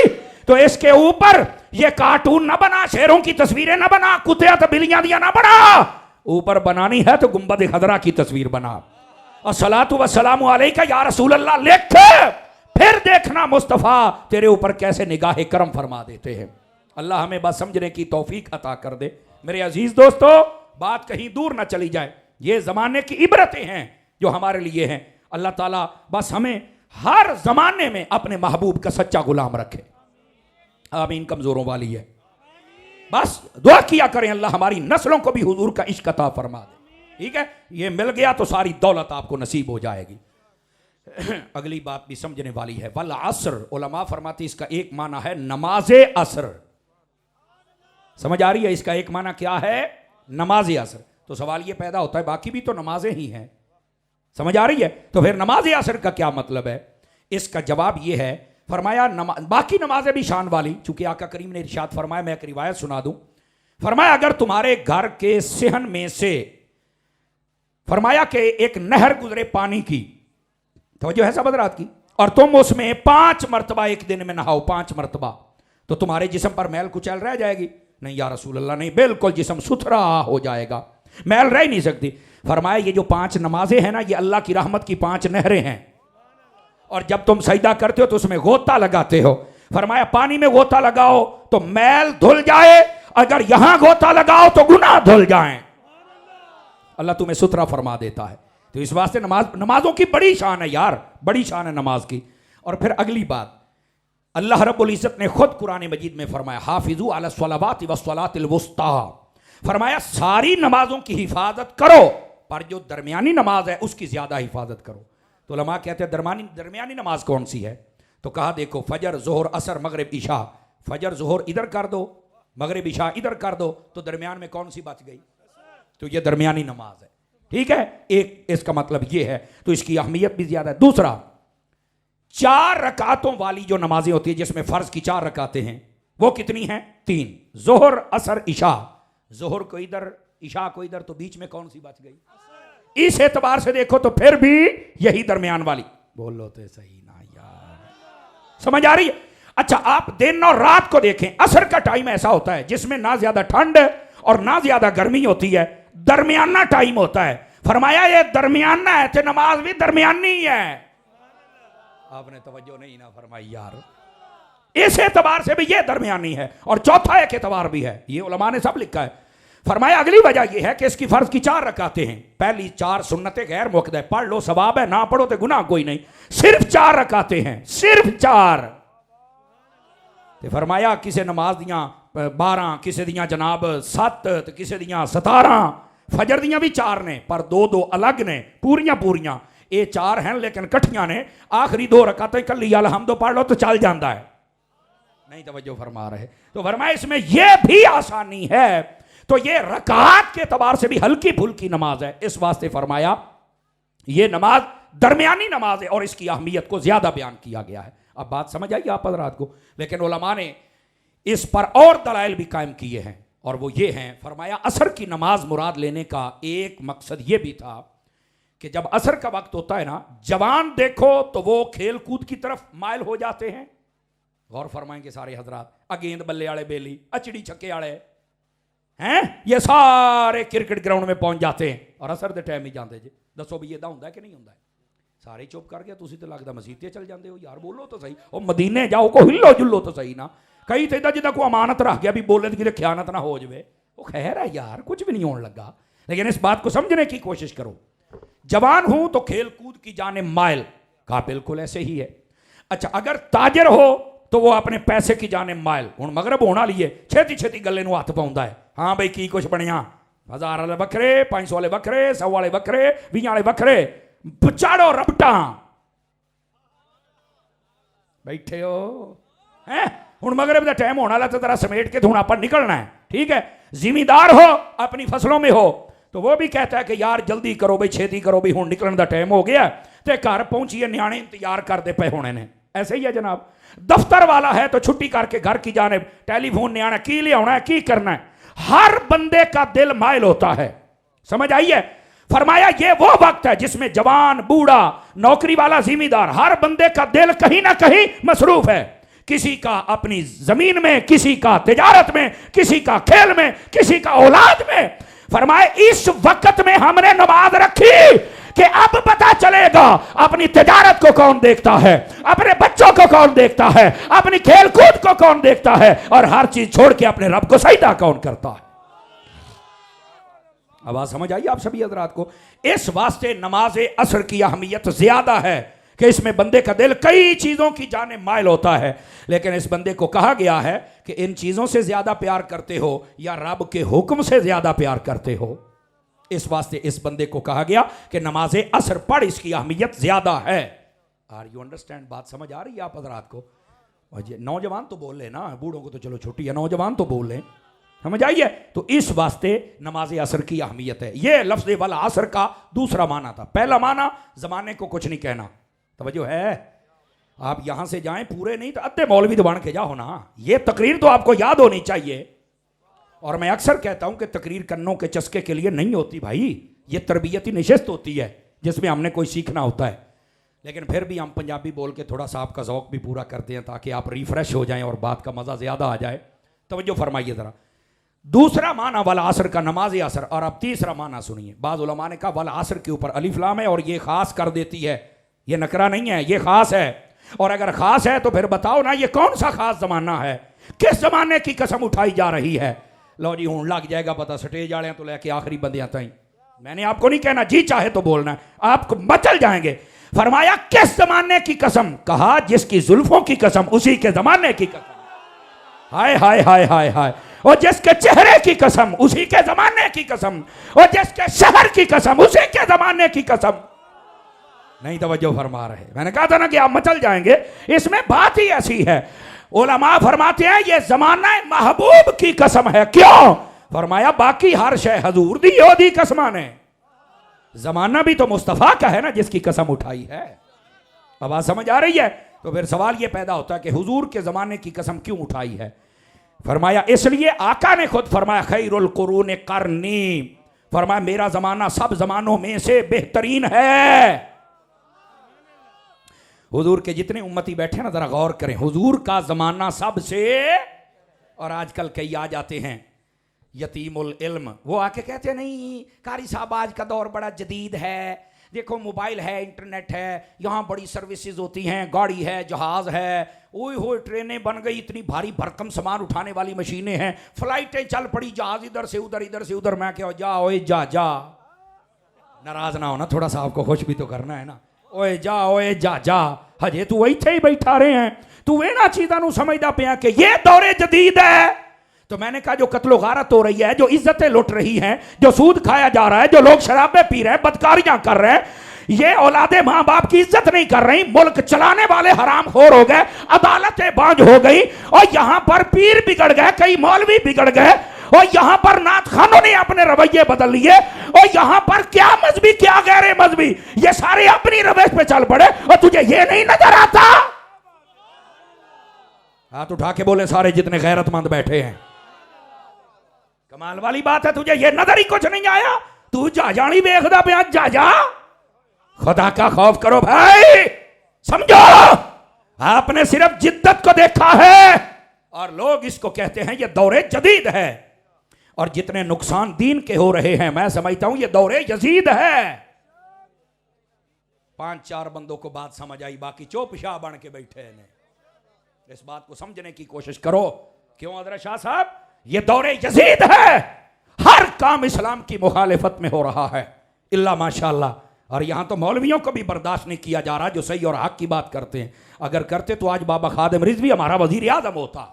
तो इसके ऊपर ये कार्टून ना बना, शेरों की तस्वीरें ना बना, कुत्तियां तो बिल्लियां दिया ना बना, ऊपर बनानी है तो गुंबद खदरा की तस्वीर बना। अस्सलातु वस्सलामु अलैका या रसूल अल्लाह लिख, फिर देखना मुस्तफा तेरे ऊपर कैसे निगाह करम फरमा देते हैं। अल्लाह हमें बस समझने की तौफीक अता कर दे। मेरे अजीज दोस्तों, बात कहीं दूर ना चली जाए, ये जमाने की इबरतें हैं जो हमारे लिए हैं। अल्लाह ताला बस हमें हर जमाने में अपने महबूब का सच्चा गुलाम रखे। आमीन। कमजोरों वाली है, बस दुआ किया करें अल्लाह हमारी नस्लों को भी हुजूर का इश्क अता फरमा दे। ठीक है, ये मिल गया तो सारी दौलत आपको नसीब हो जाएगी। अगली बात भी समझने वाली है। वल असर, उलमा फरमाते इसका एक माना है नमाजे असर। समझ आ रही है? इसका एक माना क्या है? नमाजे असर। तो सवाल ये पैदा होता है बाकी भी तो नमाजें ही हैं, समझ आ रही है? तो फिर नमाजे असर का क्या मतलब है? इसका जवाब ये है, फरमाया बाकी नमाजें भी शान वाली, चूंकि आका करीम ने इरशाद फरमाया, मैं एक रिवायत सुना दूं। फरमाया अगर तुम्हारे घर के सेहन में से, फरमाया कि एक नहर गुजरे पानी की, तो जो है सब रात की, और तुम उसमें 5 मरतबा एक दिन में नहाओ, 5 मरतबा, तो तुम्हारे जिस्म पर मैल कुचैल रह जाएगी? नहीं या रसूल अल्लाह, नहीं, बिल्कुल जिस्म सुथरा हो जाएगा, मैल रह नहीं सकती। फरमाया ये जो 5 नमाजें हैं ना, ये अल्लाह की रहमत की 5 नहरें हैं, और जब तुम सजदा करते हो तो उसमें गोता लगाते हो। फरमाया पानी में गोता लगाओ तो मैल धुल जाए, अगर यहां गोता लगाओ तो गुनाह धुल जाए। अल्लाह तुम्हें सुथरा फरमा देता है। तो इस वास्ते नमाजों की बड़ी शान है यार, बड़ी शान है नमाज की। और फिर अगली बात, अल्लाह रब्बुल इज्जत ने खुद कुरान मजीद में फरमाया हाफिजू अला स्वलावाति वस्सलातिल वुस्ता, फरमाया सारी नमाजों की हिफाजत करो, पर जो दरमियानी नमाज है उसकी ज्यादा हिफाजत करो। तो उलमा कहते हैं दरमियानी नमाज कौन सी है? तो कहा देखो फजर जोहर असर मगरिब इशा, फजर जोहर इधर कर दो, मगरिब इशा इधर कर दो, तो दरमियान में कौन सी बच गई? तो ये दरमियानी नमाज है। ठीक है, एक इसका मतलब ये है, तो इसकी अहमियत भी ज्यादा है। दूसरा, 4 रकातों वाली जो नमाजें होती है जिसमें फर्ज की 4 रकातें हैं, वो कितनी हैं? 3, जोहर असर इशा। जोहर को इधर, इशा को इधर, तो बीच में कौन सी बच गई? इस एतबार से देखो तो फिर भी यही दरमियान वाली। बोलो तो सही ना यार, समझ आ रही है? अच्छा, आप दिन और रात को देखें, असर का टाइम ऐसा होता है जिसमें ना ज्यादा ठंड और ना ज्यादा गर्मी होती है, दरमियाना टाइम होता है। फरमाया ये दरमियाना है तो नमाज भी दरमियानी है। आपने तवज्जो नहीं ना फरमाई यार। इस एतबार से भी ये दरमियानी है। और चौथा एक एतबार भी है, ये उलमा ने सब लिखा है। फरमाया अगली वजह यह है कि इसकी फर्ज की 4 रकातें हैं, पहली 4 सुन्नतें गैर मुक़द्दर है, पढ़ लो सवाब है, ना पढ़ो तो गुनाह कोई नहीं। सिर्फ 4 रकातें हैं, सिर्फ 4। तो फरमाया किसी नमाज दियां 12, किसी दियां जनाब 7, तो किसी दियां 17, फजर दियां भी 4 ने, पर 2-2 अलग ने, पूरियां ये 4 हैं लेकिन कठियां ने। आखिरी 2 रकातें कर लिया अलहम्दो पढ़ लो तो चल जाता है। नहीं तवज्जो फरमा रहे। तो फरमाया इसमें यह भी आसानी है, तो ये रकात के एतबार से भी हल्की फुल्की नमाज है, इस वास्ते फरमाया ये नमाज दरमियानी नमाज है और इसकी अहमियत को ज्यादा बयान किया गया है। अब बात समझ आई आप हज़रात को? लेकिन उलमा ने इस पर और दलाइल भी कायम किए हैं, और वो ये हैं, फरमाया असर की नमाज मुराद लेने का एक मकसद ये भी था कि जब असर का वक्त होता है ना, जवान देखो तो वो खेल कूद की तरफ मायल हो जाते हैं। गौर फरमाएंगे सारे हजरात, गेंद बल्ले वाले बेली, अचड़ी छक्के वाले हैं, ये सारे क्रिकेट ग्राउंड में पहुंच जाते हैं। और असर दे टाइम ही जाते जे। दसो भी इदा होंदा कि नहीं होंदा? सारे चुप कर गया, तुसी तो लगता मसीते चल जाते हो यार, बोलो तो सही। और मदीने जाओ को हिलो जुलो तो सही ना। कई तो इदा जिदा को अमानत रख गया भी बोले तो कि ख्यानत ना हो जाए। वो खैर है यार, कुछ भी नहीं होने लगा, लेकिन इस बात को समझने की कोशिश करो। जवान हूं तो खेल कूद की जाने माइल, कहा बिल्कुल ऐसे ही है। अच्छा, अगर ताजर हो तो वो अपने पैसे की जाने माइल। हूँ मगरब होना लिए छेती छेती गले नूं हथ पाउंदा है। हाँ बई की कुछ बनया, 1000 वाले बखरे, 500 वाले बखरे, 100 वाले बखरे, 20 वाले बखरे, चाड़ो रबटा बैठे हो हैं। हूँ मगरब का टाइम होने वाला तो जरा समेट के हूँ आप निकलना है, ठीक है। जिमीदार हो, अपनी फसलों में हो, तो वो भी कहता है कि यार जल्दी करो भाई, छेती करो भी, हूँ निकलने का टाइम हो गया। तो घर पहुंचिए, न्याणे इंतजार करते पे होने ने। ऐसे ही है जनाब। दफ्तर वाला है तो छुट्टी करके घर की जाने, टेलीफोन न्याणा की ले आना है, की करना है। हर बंदे का दिल माइल होता है, समझ आइए। फरमाया ये वो वक्त है जिसमें जवान, बूढ़ा, नौकरी वाला, जिम्मेदार, हर बंदे का दिल कहीं ना कहीं मसरूफ है। किसी का अपनी जमीन में, किसी का तिजारत में, किसी का खेल में, किसी का औलाद में। फरमाए इस वक्त में हमने नमाज रखी कि अब पता चलेगा अपनी तिजारत को कौन देखता है, अपने बच्चों को कौन देखता है, अपनी खेल कूद को कौन देखता है, और हर चीज छोड़ के अपने रब को सजदा कौन करता है। आवाज समझ आई आप सभी हजरात को? इस वास्ते नमाज असर की अहमियत ज्यादा है कि इसमें बंदे का दिल कई चीजों की जाने माइल होता है। लेकिन इस बंदे को कहा गया है कि इन चीजों से ज्यादा प्यार करते हो या रब के हुक्म से ज्यादा प्यार करते हो। इस वास्ते इस बंदे को कहा गया कि नमाज असर पढ़, इसकी अहमियत ज्यादा है। Are you understand? बात समझ आ रही है आप हजरात को? नौजवान तो बोल ले ना, बूढ़ों को तो चलो छुट्टी है, नौजवान तो बोल लें, समझ आइए। तो इस वास्ते नमाज असर की अहमियत है। यह लफ्ज़ वाला असर का दूसरा माना था। पहला माना जमाने को कुछ नहीं कहना, तवज्जो है। आप यहां से जाएं पूरे नहीं तो अद्दे मौलवी तो बन के जाओ ना। ये तकरीर तो आपको याद होनी चाहिए। और मैं अक्सर कहता हूं कि तकरीर कन्नों के चस्के के लिए नहीं होती भाई, ये तरबियती नशिस्त होती है जिसमें हमने कोई सीखना होता है। लेकिन फिर भी हम पंजाबी बोल के थोड़ा सा आपका ज़ौक भी पूरा करते हैं ताकि आप रिफ्रेश हो जाएं और बात का मज़ा ज़्यादा आ जाए। तवज्जो फरमाइए ज़रा। दूसरा माना वाला असर का, नमाज असर। और अब तीसरा माना सुनिए। बाज़ उलमा ने कहा वाला असर के ऊपर अलिफ लाम है और ये खास कर देती है, ये नकरा नहीं है, ये खास है। और अगर खास है तो फिर बताओ ना ये कौन सा खास जमाना है, किस जमाने की कसम उठाई जा रही है। लो जी हूं लग जाएगा पता, स्टेज वाले तो लेके आखिरी बंदियां ताई। मैंने आपको नहीं कहना, जी चाहे तो बोलना, आपको मचल जाएंगे। फरमाया किस जमाने की कसम? कहा जिसकी जुल्फों की कसम, उसी के जमाने की कसम। हाय हाय हाय हाय हाय। और जिसके चेहरे की कसम, उसी के जमाने की कसम। और जिसके शहर की कसम, उसी के जमाने की कसम। नहीं तवज्जो फरमा रहे। मैंने कहा था ना कि आप मचल जाएंगे। इसमें बात ही ऐसी है। उलमा फरमाते हैं ये जमाना महबूब की कसम है। क्यों? फरमाया बाकी हर शय हजूर दी योदी कसमा ने, जमाना भी तो मुस्तफा का है ना जिसकी कसम उठाई है। अब बात समझ आ रही है? तो फिर सवाल ये पैदा होता है कि हुजूर के जमाने की कसम क्यों उठाई है? फरमाया इसलिए आका ने खुद फरमाया खैरुल कुरून करनी। फरमाया मेरा जमाना सब जमानों में से बेहतरीन है। हुजूर के जितने उम्मती बैठे ना जरा गौर करें, हुजूर का जमाना सबसे। और आजकल कई आ जाते हैं यतीमुल इल्म, वो आके कहते हैं नहीं कारी साहब आज का दौर बड़ा जदीद है, देखो मोबाइल है, इंटरनेट है, यहाँ बड़ी सर्विसेज होती हैं, गाड़ी है, जहाज है, ओए हो ट्रेनें बन गई, इतनी भारी भरकम सामान उठाने वाली मशीनें हैं, फ्लाइटें चल पड़ी, जहाज इधर से उधर, इधर से उधर। मैं क्या जा ओए जा जा, नाराज ना होना, थोड़ा सा आपको खुश भी तो करना है ना। ओए जा जा, हजे तू इत्थे ही बैठा रहे हैं, तू इन्हां चीज़ां नूं समझदा पिया कि ये दौरे जदीद है। तो मैंने कहा जो कत्लो गारत हो रही है, जो इज्जतें लुट रही हैं, जो सूद खाया जा रहा है, जो लोग शराबें पी रहे हैं, बदकारियां कर रहे हैं, ये औलादे माँ बाप की इज्जत नहीं कर रही, मुल्क चलाने वाले हराम खोर हो गए, अदालतें बांझ हो गई, और यहां पर पीर बिगड़ गए, कई मौलवी बिगड़ गए, और यहां पर नात खानों ने अपने रवैये बदल लिए, और यहां पर क्या मजहबी क्या गैर मजहबी ये सारे अपनी रवैश पे चल पड़े, और तुझे ये नहीं नजर आता? हाथ उठा के बोले सारे जितने गैरतमंद बैठे हैं। कमाल वाली बात है, तुझे ये नजर ही कुछ नहीं आया? तू जा जानी वेखदा पिया, जा जा। खुदा का खौफ करो भाई, समझो आपने सिर्फ जिद्दत को देखा है और लोग इसको कहते हैं ये दौरे जदीद है। और जितने नुकसान दीन के हो रहे हैं, मैं समझता हूं ये दौरे यजीद है। 5-4 बंदों को बात समझ आई, बाकी चौपशाह बन के बैठे हैं। इस बात को समझने की कोशिश करो। क्यों हज़रत शाह साहब, ये दौरे यजीद है। हर काम इस्लाम की मुखालिफत में हो रहा है, इल्ला माशाअल्लाह। और यहां तो मौलवियों को भी बर्दाश्त नहीं किया जा रहा जो सही और हक की बात करते हैं। अगर करते तो आज बाबा खादिम रिजवी हमारा वजीर आजम होता।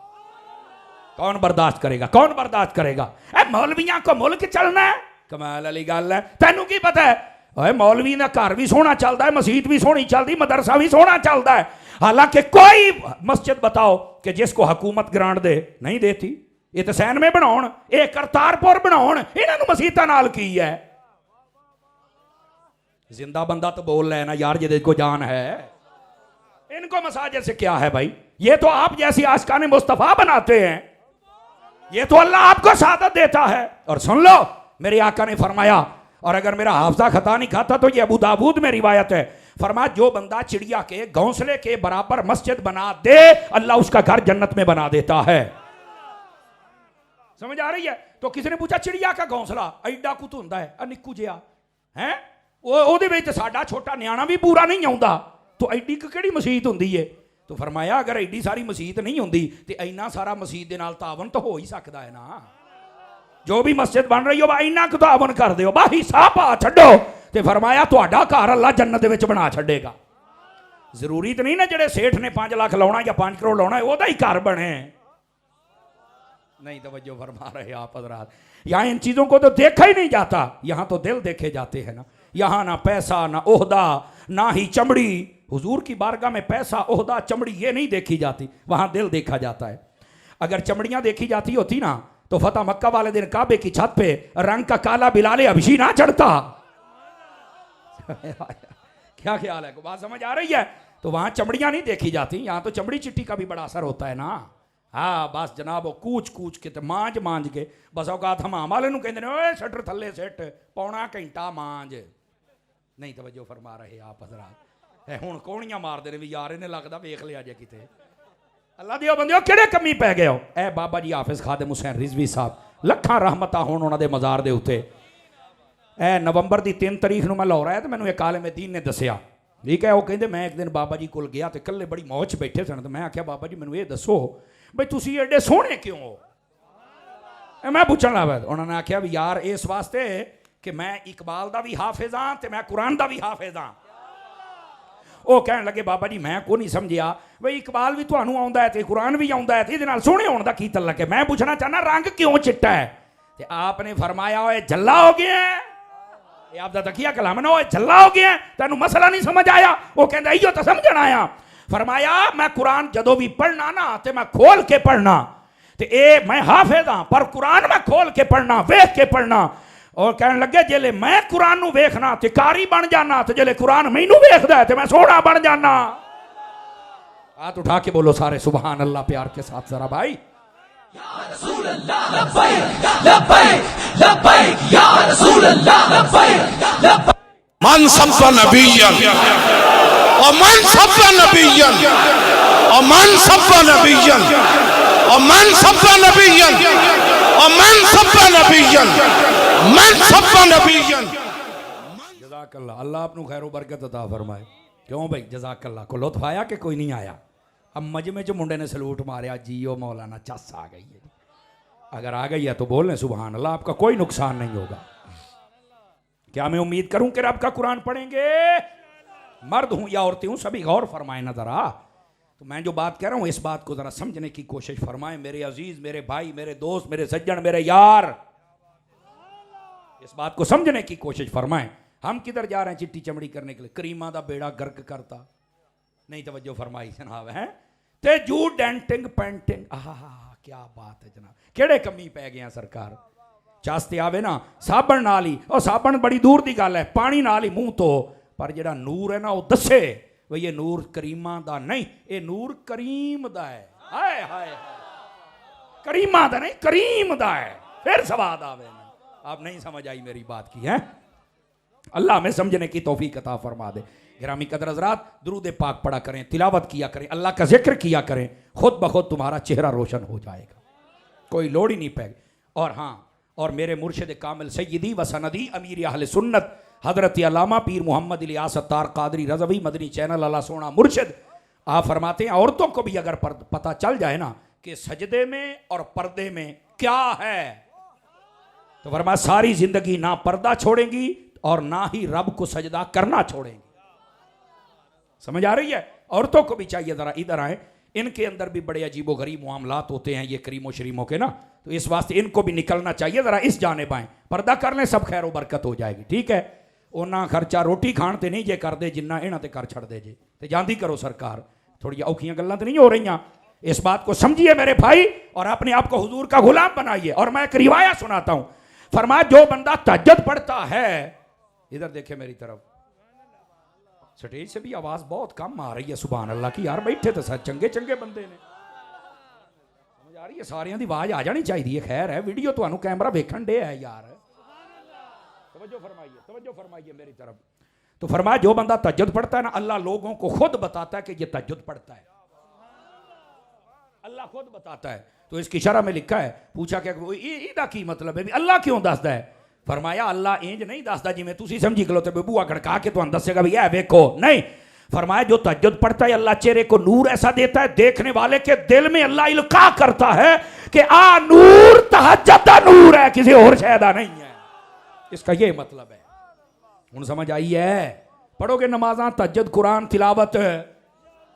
कौन बर्दाश्त करेगा, कौन बर्दाश्त करेगा? मौलवियों को मुल्क चलना है, कमाल वाली गल है। तेनू की पता है, मौलवी का घर भी सोहना चलता है, मसीत भी सोहनी चलती, मदरसा भी सोहना चलता है। हालांकि कोई मस्जिद बताओ कि जिसको हुकूमत ग्रांट दे, नहीं देती। ये तो सैन में बनाउण, ये करतारपुर बनाउण, इन्होंने मसीतां नाल की है। जिंदा बंदा तो बोल रहे ना यार, जिदे को जान है। इनको मसाजिद से क्या है भाई? ये तो आप जैसी आशिकाने मुस्तफा बनाते हैं, ये तो अल्लाह आपको सादत देता है। और सुन लो, मेरे आका ने फरमाया, और अगर मेरा हाफजा खता नहीं खाता तो ये अबू दाऊद में रिवायत है, फरमाया जो बंदा चिड़िया के घोंसले के बराबर मस्जिद बना दे, अल्लाह उसका घर जन्नत में बना देता है। समझ आ रही है? तो किसी ने पूछा चिड़िया का घोंसला एडा कुछ होंदा है, निक्कू जिहा है, ਉਹਦੇ ਵਿੱਚ ਸਾਡਾ ਛੋਟਾ ਨਿਆਣਾ ਵੀ ਪੂਰਾ ਨਹੀਂ ਆਉਂਦਾ, तो ਐਡੀ ਕਿਹੜੀ ਮਸਜਿਦ ਹੁੰਦੀ ਏ? तो फरमाया अगर एडी सारी मसीत नहीं होंगी तो इन्ना सारा मसीत के नाल तावन तो हो ही सकता है ना। जो भी मस्जिद बन रही हो इन्ना को तावन कर दो, बा हिस्सा पा छड्डो, ते फरमाया तुहाडा घर अल्लाह जन्नत दे विच बना छड्डेगा। जरूरी तो नहीं ना जेड़े सेठ ने 5 लाख लाउणा या 5 करोड़ लाउणा ओहदा ही घर बने, नहीं तवज्जो फरमा रहे आप हज़रात। यहाँ इन चीज़ों को तो देखा ही नहीं जाता, यहाँ तो दिल देखे जाते हैं ना। यहाँ ना पैसा ना ओहदा ना ही चमड़ी, हुजूर की बारगाह में पैसा ओहदा चमड़ी ये नहीं देखी जाती, वहाँ दिल देखा जाता है। अगर चमड़ियाँ देखी जाती होती ना तो फतेह मक्का वाले दिन काबे की छत पे रंग का काला बिलाले हबशी ना चढ़ता। क्या ख्याल है, बात समझ आ रही है? तो वहाँ चमड़ियाँ नहीं देखी जाती, यहाँ तो चमड़ी चिट्टी का भी बड़ा असर होता है ना। हाँ बस जनाब वो कूच कूच के मांझ मांझ के बस औकात हमाम वाले नूं कहंदे ने शटर थल्ले सिट पौना घंटा मांझ, नहीं तवज्जो फरमा रहे आप हज़रात। हुण कौड़ियां मारदे ने भी यार इन्हें लगदा वेख लिया जे किते। अल्लाह दियो बंदियो किहड़े कमी पै गए हो? ए बाबा जी हाफिज खादिम हुसैन रिजवी साहब लखां रहमतां होण उन्हां दे मज़ार दे उत्ते। ए नवंबर की 3 तारीख नूं मैं लाहौर आया तो मैनूं एक आलिम दीन ने दस्सिया, ठीक है, वो कहंदे मैं एक दिन बाबा जी कोल गया तो कल्ले बड़ी मौज च बैठे सन, तो मैं आख्या बाबा जी मैनूं ये दसो बई तुसीं एडे सोहणे क्यों हो? मैं पुछण लगा, उन्होंने आख्या भी यार इस वास्ते कि मैं इकबाल दा भी हाफिज हाँ ते मैं कुरान दा भी हाफिज हाँ। वो कहन लगे बाबा जी मैं को नहीं समझिया बई इकबाल भी तुहानूं आउंदा है ते कुरान भी आउंदा है ते इहदे नाल सोहणे होण दा की तल्लक है? मैं पुछना चाहना रंग क्यों चिट्टा है? ते आपने फरमाया ओए झल्ला हो गया है, ये आपदा तकिया कलाम ना, ओए झल्ला हो गया है, तैनूं मसला नहीं समझ आया? वो कहंदा इहो तो समझण आया। फरमाया मैं कुरान जदों भी पढ़ना ना ते मैं खोल के पढ़ना, ते ए मैं हाफिज हाँ पर कुरान मैं खोल के पढ़ना वेख के पढ़ना। और कहने लगे जेले मैं कुरान नूं वेखना ते कारी बन जाना, ते जेले कुरान मैनूं वेखदा है ते मैं सोहना बन जाना। हाथ उठा के बोलो सारे सुभान अल्लाह प्यार के साथ जरा भाई। या रसूल अल्लाह लब्बैक लब्बैक लब्बैक या रसूल अल्लाह लब्बैक लब्बैक। मन सब्बा नबिय्यन और मन सब्बा नबिय्यन और मन सब्बा नबिय्यन और मन सब्बा नबिय्यन और मन सब्बा नबिय्यन मन सब्बा नबिय्यन। जज़ाकल्लाह, अल्लाह आपको खैर बरकत अता फरमाए। क्यों भाई जज़ाकल्लाह को लुत्फ आया कि कोई नहीं आया? अब मजमे च मुंडे ने सलूट मारिया, जियो मौलाना चस आ गई है। अगर आ गई है तो बोल लें सुभान अल्लाह, आपका कोई नुकसान नहीं होगा। क्या मैं उम्मीद करूं कि रब का कुरान पढ़ेंगे? मर्द हूं या औरतें हूं सभी गौर फरमाए ना जरा। तो मैं जो बात कह रहा हूं इस बात को जरा समझने की कोशिश फरमाएं मेरे अजीज, मेरे भाई, मेरे दोस्त, मेरे सज्जन, मेरे यार, इस बात को समझने की कोशिश फरमाएं। हम किधर जा रहे हैं चिट्टी चमड़ी करने के लिए? करीमा दा बेड़ा गर्क करता, नहीं तवज्जो फरमाई जनाब है ते जू डेंटिंग पेंटिंग। आहा क्या बात है जनाब, केड़े कमी पै गए सरकार। चास्ते आवे ना साबण नाल ही, और साबण बड़ी दूर की गल है, पानी नाल ही मुंह तो, पर जेड़ा नूर है ना वो दसे भाई ये नूर करीमा दा नहीं, ये नूर करीम दा है। हाय हाय करीमा दा नहीं करीम दा है, फिर सवाद आवे ना। आप नहीं समझ आई मेरी बात की है? अल्लाह में समझने की तौफीक अता फरमा दे। गिरामी कदर हज़रात दुरूद पाक पढ़ा करें, तिलावत किया करें, अल्लाह का जिक्र किया करें, खुद ब खुद तुम्हारा चेहरा रोशन हो जाएगा, कोई लोड़ ही नहीं पैगी। और हाँ और मेरे मुर्शिद कामिल सैयदी व सनदी अमीर अहले सुन्नत हजरत अल्लामा पीर मोहम्मद इलियास अत्तार कादरी रज़वी मदनी चैनल अल्लाह सोना मुर्शिद आप फरमाते हैं औरतों को भी अगर पता चल जाए ना कि सजदे में और पर्दे में क्या है, तो फरमाया सारी जिंदगी ना पर्दा छोड़ेंगी और ना ही रब को सजदा करना छोड़ेंगी। समझ आ रही है? औरतों को भी चाहिए जरा इधर आए, इनके अंदर भी बड़े अजीबो गरीब मामलात होते हैं ये करीमो शरीमों के ना, तो इस वास्ते इनको भी निकलना चाहिए, जरा इस जाने पाएं, पर्दा कर लें, सब खैर बरकत हो जाएगी। ठीक है, उन्ना खर्चा रोटी खाण ते नहीं जे कर दे जिन्ना इन्हां ते कर छड़ दे जे, ते जांदी करो सरकार, थोड़ी औखियां गल्लां तो नहीं हो रही। इस बात को समझिए मेरे भाई और अपने आप को हुजूर का गुलाम बनाइए। और मैं एक रिवायत सुनाता हूं, फरमाया जो बंदा तहज्जुद पढ़ता है, इधर देखे मेरी तरफ, स्टेज से भी आवाज बहुत कम आ रही है सुभान अल्लाह की, यार बैठे तो सर चंगे चंगे बंदे ने, समझ आ रही है? सारियां दी आवाज आ जानी चाहिए, खैर है वीडियो तो कैमरा वेखण दे है यार, तवज्जो फरमाइए मेरी तरफ। तो फरमाया जो बंदा तहज्जुद पढ़ता है ना, अल्लाह लोगों को खुद बताता है कि ये तहज्जुद पढ़ता है, अल्लाह खुद बताता है। तो इसकी शरह में लिखा है, पूछा क्या ईदा की मतलब है भी अल्लाह क्यों दसदा है? फरमाया अल्लाह इंज नहीं दसदा जिवें तुसी समझी गलो ते बुआ खड़का के तुहानू दसेगा भी ऐ वेखो, नहीं। फरमाया जो तहज्जुद पढ़ता है अल्लाह चेहरे को नूर ऐसा देता है, देखने वाले के दिल में अल्लाह इल्का करता है कि आ नूर तहज्जुद दा नूर है, किसी और शय दा नहीं है। इसका ये मतलब है। हुण समझ आई है? पढ़ोगे नमाज़ां, तहज्जुद, कुरान तिलावत,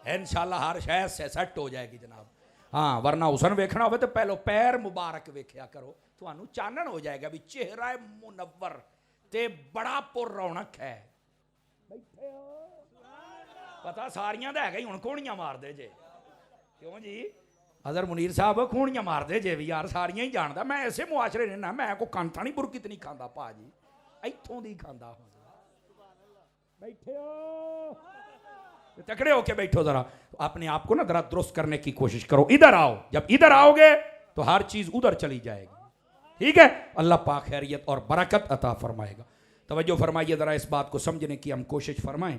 इंशाअल्लाह हर शय से सेट हो जाएगी जनाब। हाँ, वरना हुसन वेखना हो तो पहलो पैर मुबारक वेख्या करो, तुहानू चानन हो जाएगा भी चेहरा मुनव्वर ते बड़ा पुर रौनक है। बैठे हो पता सारियां दा हैगा ही, हुण कोहणियां मारदे जे, क्यों जी? हज़रत मुनीर साहब खूणियां मारदे जे भी यार, सारियां ही जानदा मैं, ऐसे मुआशरे ने ना, मैं को कांटा नहीं बुरकित नहीं खांदा भाजी, इत्थों दी खांदा। बैठे हो तकड़े होके बैठो, जरा अपने आप को ना जरा दुरुस्त करने की कोशिश करो। इधर आओ, जब इधर आओगे तो हर चीज उधर चली जाएगी। ठीक है, अल्लाह पाक खैरियत और बरकत अता फरमाएगा। तवज्जो फरमाइए जरा, इस बात को समझने की हम कोशिश फरमाएं।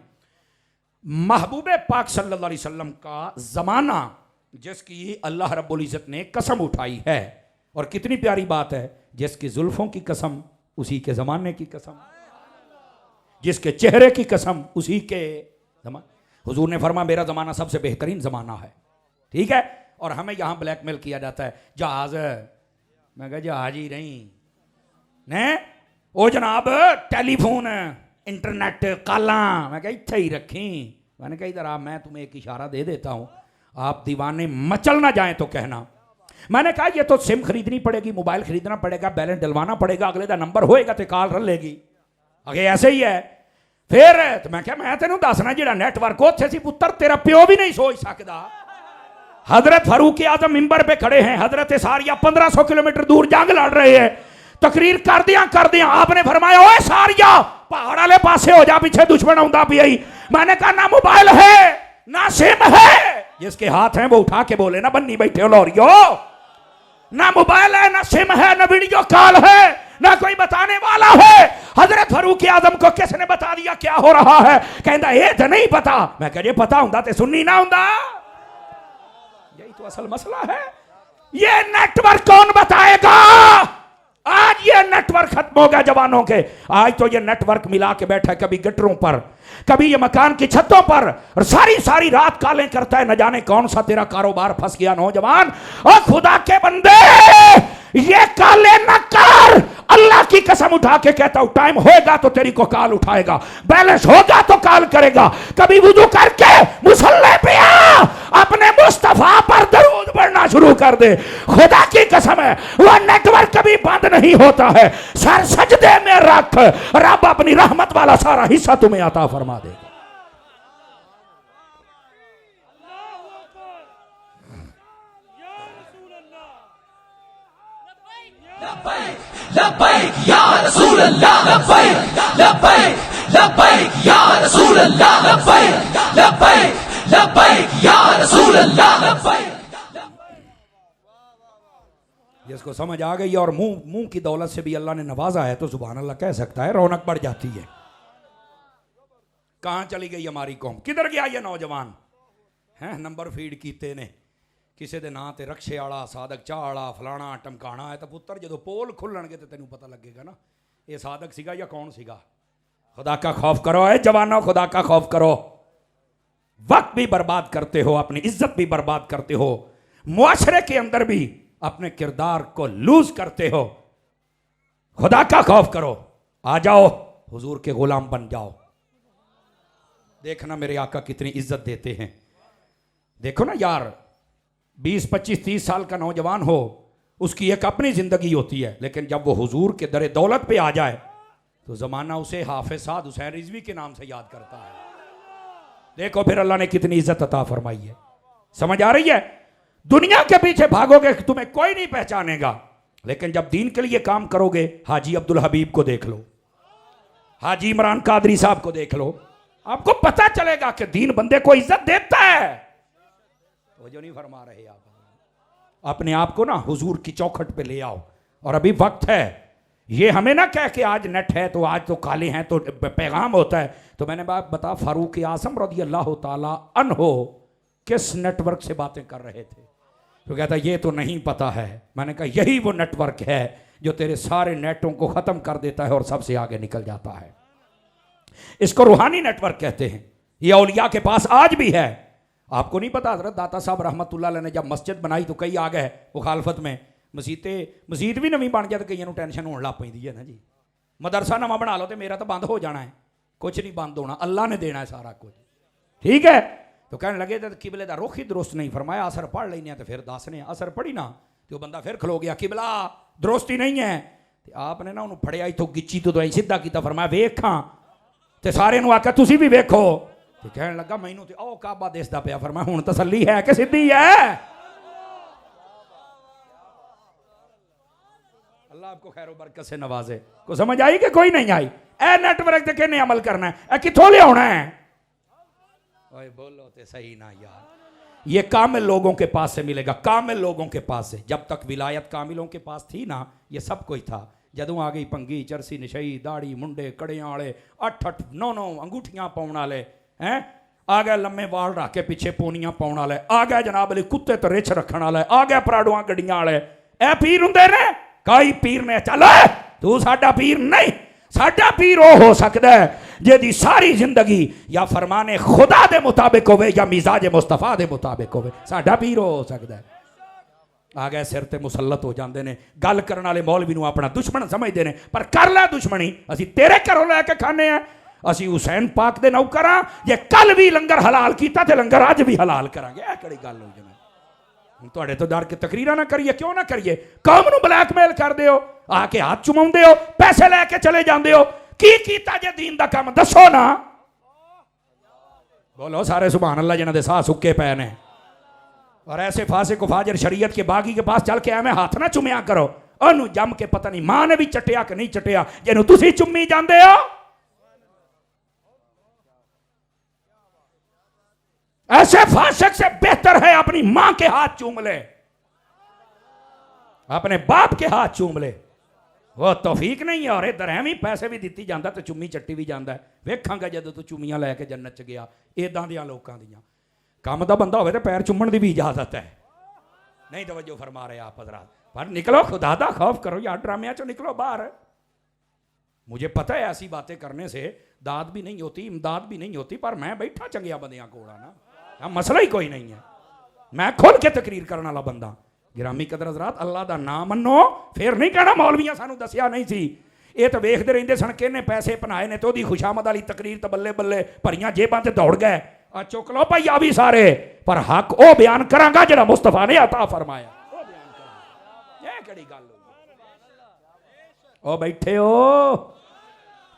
महबूब पाक सल्लल्लाहु अलैहि वसल्लम का जमाना जिसकी अल्लाह रब्बुल इज्जत ने कसम उठाई है, और कितनी प्यारी बात है, जिसकी जुल्फों की कसम उसी के जमाने की कसम, जिसके चेहरे की कसम उसी के जमाने। हुजूर ने फरमा मेरा जमाना सबसे बेहतरीन जमाना है। ठीक है, और हमें यहां ब्लैकमेल किया जाता है, जहाज, मैं कहा जहाज ही नहीं ने ओ जनाब, टेलीफोन, इंटरनेट, काला, मैं कहा इत्थे ही रखी। मैंने कहा इधर आप, मैं तुम्हें एक इशारा दे देता हूं, आप दीवाने मचल ना जाएं तो कहना। मैंने कहा ये तो सिम खरीदनी पड़ेगी, मोबाइल खरीदना पड़ेगा, बैलेंस डलवाना पड़ेगा, अगले का नंबर होएगा तो कॉल रल लेगी, अगे ऐसे ही है। फिर तो मैं क्या, मैं तेन दसना जो नैटवर्क उत्थे सी पुत्र, तेरा प्यो भी नहीं सोच सकता। हजरत फारूक आजम मिंबर पे खड़े हैं, हजरत सारिया 1500 किलोमीटर दूर जंग लड़ रहे हैं, तकरीर कर दिया आपने फरमाया ओए सारिया पहाड़ वाले पासे हो जा, पीछे दुश्मन आउंदा पिया। मैंने कहा ना मोबाइल है ना सिम है, जिसके हाथ हैं वो उठा के बोले ना, बन्नी बैठे हो लौरियो, ना मोबाइल है ना सिम है ना वीडियो कॉल है ना कोई बताने वाला है। हजरत फारूक आजम को किसने बता दिया क्या हो रहा है? कहता ये तो नहीं पता। मैं कह ये पता होंदा ते सुननी ना होंदा, यही तो असल मसला है। ये नेटवर्क कौन बताएगा? आज ये नेटवर्क खत्म हो गया जवानों के। आज तो ये नेटवर्क मिला के बैठा है, कभी गटरों पर, कभी ये मकान की छतों पर, और सारी सारी रात कालें करता है। न जाने कौन सा तेरा कारोबार फंस गया नौजवान। और खुदा के बंदे ये काले न कर, अल्लाह की कसम उठा के कहता हूं, टाइम होएगा तो तेरी को कॉल उठाएगा, बैलेंस होगा तो कॉल करेगा। कभी वुजू करके मुसल्ले पे आ, अपने मुस्तफा पर दरूद पढ़ना शुरू कर दे। खुदा की कसम है वह नेटवर्क कभी बंद नहीं होता है। सर सजदे में रख, रब अपनी रहमत वाला सारा हिस्सा तुम्हें अता फरमा देगा। लब्बैक या रसूल अल्लाह, लब्बैक लब्बैक लब्बैक या रसूल अल्लाह, लब्बैक लब्बैक लब्बैक या रसूल अल्लाह, लब्बैक। जिसको समझ आ गई और मुंह की दौलत से भी अल्लाह ने नवाजा है तो सुभान अल्लाह कह सकता है, रौनक बढ़ जाती है। कहां चली गई हमारी कौम? किधर गया ये नौजवान? हैं नंबर फीड कीते ने ਕਿਸੇ ਦੇ ਨਾਂ ਤੇ ਰਕਸ਼ੇ ਵਾਲਾ, ਸਾਦਕ ਚਾਹ ਵਾਲਾ, ਫਲਾਣਾ ਟਮਕਾਣਾ ਹੈ ਤਾਂ ਪੁੱਤਰ ਜਦੋਂ ਪੋਲ ਖੁੱਲਣਗੇ ਤੇ ਤੈਨੂੰ ਪਤਾ ਲੱਗੇਗਾ ਨਾ ਇਹ ਸਾਦਕ ਸੀਗਾ ਜਾਂ ਕੌਣ ਸੀਗਾ। खुदा का खौफ करो है जवानों, खुदा का खौफ करो। वक्त भी बर्बाद करते हो, अपनी इज्जत भी बर्बाद करते हो, मुआशरे के अंदर भी अपने किरदार को लूज करते हो। खुदा का खौफ करो, आ जाओ हुजूर के गुलाम बन जाओ। देखना मेरे आका कितनी इज्जत देते हैं। देखो ना यार, 20, 25, 30 साल का नौजवान हो, उसकी एक अपनी जिंदगी होती है, लेकिन जब वो हुजूर के दरे दौलत पे आ जाए तो जमाना उसे हाफिज साद हुसैन रिजवी के नाम से याद करता है। देखो फिर अल्लाह ने कितनी इज्जत अता फरमाई है। समझ आ रही है? दुनिया के पीछे भागोगे तुम्हें कोई नहीं पहचानेगा, लेकिन जब दीन के लिए काम करोगे, हाजी अब्दुल हबीब को देख लो, हाजी इमरान कादरी साहब को देख लो, आपको पता चलेगा कि दीन बंदे को इज्जत देता है। वो जो नहीं फरमा रहे आप अपने आप को ना हुजूर की चौखट पे ले आओ। और अभी वक्त है, ये हमें ना कह के आज नेट है तो आज तो काले हैं तो पैगाम होता है। तो मैंने बात बता, फारूक आजम रज़ी अल्लाह ताला अन्हो किस नेटवर्क से बातें कर रहे थे? तो कहता ये तो नहीं पता है। मैंने कहा यही वो नेटवर्क है जो तेरे सारे नेटों को ख़त्म कर देता है और सबसे आगे निकल जाता है। इसको रूहानी नेटवर्क कहते हैं। ये औलिया के पास आज भी है। आपको नहीं पता, हज़रत दाता साहब रहमतुल्लाह अलैह ने जब मस्जिद बनाई तो कई आ गए मुखालफत में। मसीत भी नवी बन जाए तो कई टेंशन होने लग पैंदी है ना जी। मदरसा नवा बना लो तो मेरा तो बंद हो जाना है। कुछ नहीं बंद होना, अल्लाह ने देना है सारा कुछ, ठीक है। तो कहने लगे तो किबले का रुख ही दुरुस्त नहीं फरमाया, असर पढ़ लेने तो फिर दसने, असर पढ़ी ना तो बंदा फिर खलो गया, किबला दुरुस्त ही नहीं है। तो आपने ना उन्होंने फड़िया इतों गिच्ची तो दवाई सीधा किया, फरमाया वेखा तो सारे आख्या तुसी भी वेखो। तो कहने लगा मैनू तो ओ काबा दिसदा पिया। फरमाया हुण तसल्ली है कि सीधी है? अल्लाह आपको खैर बरकत से नवाजे। को समझ आई कि कोई नहीं आई? ए नेटवर्क से किन्ने अमल करना है, ए किथों लियाना है? ओए बोलो ते सही ना यार। ये कामिल लोगों के पास से मिलेगा, कामिल लोगों के पास से। जब तक विलायत कामिलों के पास थी ना, ये सब कोई था। जदों आ गई भंगी चरसी नशई दाड़ी मुंडे कड़ियां वाले 8-8 9-9 अंगूठियां पाउण वाले हैं, आ गए लम्मे वाल रख के पिछे पोनियां पाउण वाले, आ गए जनाब अली कुत्ते तो रिछ रखण वाले, आ गए पराडुआं गड्डियां वाले। ए पीर हुंदे ने? कई पीर ने। चल तू साडा पीर नहीं, साडा पीर वो हो सकता है जिहदी सारी जिंदगी या फरमाने खुदा दे मुताबिक होवे या मिजाज मुस्तफा दे मुताबिक होवे। साडा पीर हो सकता है। आ गए सिर ते मुसलत हो जाते हैं। गल करने वाले मौलवी नूं अपना दुश्मन समझते हैं, पर कर लै दुश्मनी। असी तेरे घरों लैके खाने हैं, असी हुसैन पाक दे नौकर हां। जे कल भी लंगर हलाल किया तो लंगर अज भी हलाल करांगे। यह किहड़ी गल होई? तुहाडे तो डर के तकरीरां ना करिए, क्यों ना करिए? कौम नूं ब्लैकमेल करदे हो, आके हाथ चुमाउंदे हो, पैसे लैके चले जाते हो। की कीता जे दीन दा काम दसो ना। बोलो सारे सुभान अल्लाह जिन्हां दे साह सुक्के पए ने। और ऐसे फासे को फाजर शरीयत के बागी के पास चल के एवें हाथ ना चुमिया करो। ओनू जम के पता नहीं मां ने भी चटिया कि नहीं चटिया जिन्हों तुसी चुम्मी जाते हो। ऐसे फासिक से बेहतर है अपनी मां के हाथ चूम ले, अपने बाप के हाथ चूम ले। वो तौफीक नहीं है। और इधर एवं पैसे भी दिती जाता तो चुम्मी चट्टी भी जाता है। वेखांगा जदों तू चुम्मियां लैके जन्नत च गया। इदां दियां लोकां दियां काम का बंदा हो तो पैर चुम्मन की भी इजाजत है। नहीं तवज्जो फरमा रहे आप हजरात। पर निकलो, खुदा दा खौफ करो यार, ड्रामिया चो निकलो बाहर। मुझे पता है ऐसी बातें करने से दाद भी नहीं होती, इमदाद भी नहीं होती, पर मैं बैठा चंगिया बंदियां कोल ना, मसला ही कोई नहीं है। मैं खुल के तकरीर करने वाला बंदा। गिरामी कदर हजरात, अल्लाह का नाम मनो, फिर नहीं कहना मौलवियां सानू दसिया नहीं सी। ये तो वेखते रहते सन किन्ने पैसे पनाए ने, तो ओदी खुशामद वाली तकरीर तो बल्ले बल्ले भरियां जेबां ते दौड़ गए। चुक लो भाई आ भी सारे, पर हक वो बयान करांगा जिहड़ा मुस्तफा ने अता फरमाया। वो बयान करांगा। ये किहड़ी गल होई? ओ बैठे हो,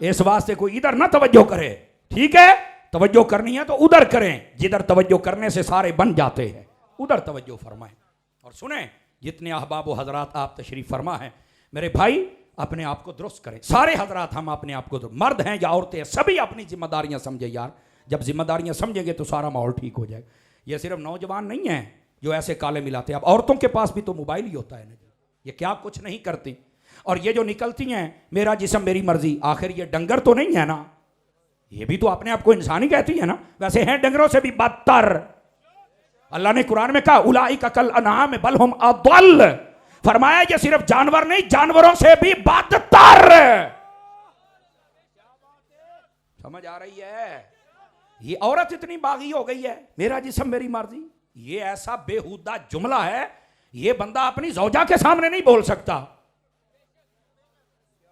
इस वास्ते कोई इधर ना तवज्जो करे, ठीक है? तवज्जो करनी है तो उधर करें, जिधर तवज्जो करने से सारे बन जाते हैं, उधर तवज्जो फरमाएं। और सुने, जितने अहबाब व हजरात आप तशरीफ फरमा हैं, मेरे भाई अपने आप को दुरुस्त करें। सारे हजरात हम अपने आप को, मर्द हैं या औरतें हैं, सभी अपनी जिम्मेदारियां समझे यार। जब जिम्मेदारियां समझेंगे तो सारा माहौल ठीक हो जाएगा। ये सिर्फ नौजवान नहीं है जो ऐसे काले मिलाते हैं, अब औरतों के पास भी तो मोबाइल ही होता है ना, ये क्या कुछ नहीं करती। और ये जो निकलती हैं मेरा जिस्म मेरी मर्जी, आखिर ये डंगर तो नहीं है ना? ये भी तो अपने आप को इंसान ही कहती है ना? वैसे हैं डंगरों से भी बदतर। अल्लाह ने कुरान में कहा उलाइका कल अनआम बल हुम अदल, फरमाया ये सिर्फ जानवर नहीं, जानवरों से भी बदतर। समझ आ रही है? ये औरत इतनी बागी हो गई है, मेरा जिस्म मेरी मर्जी, ये ऐसा बेहुदा जुमला है, ये बंदा अपनी जौजा के सामने नहीं बोल सकता।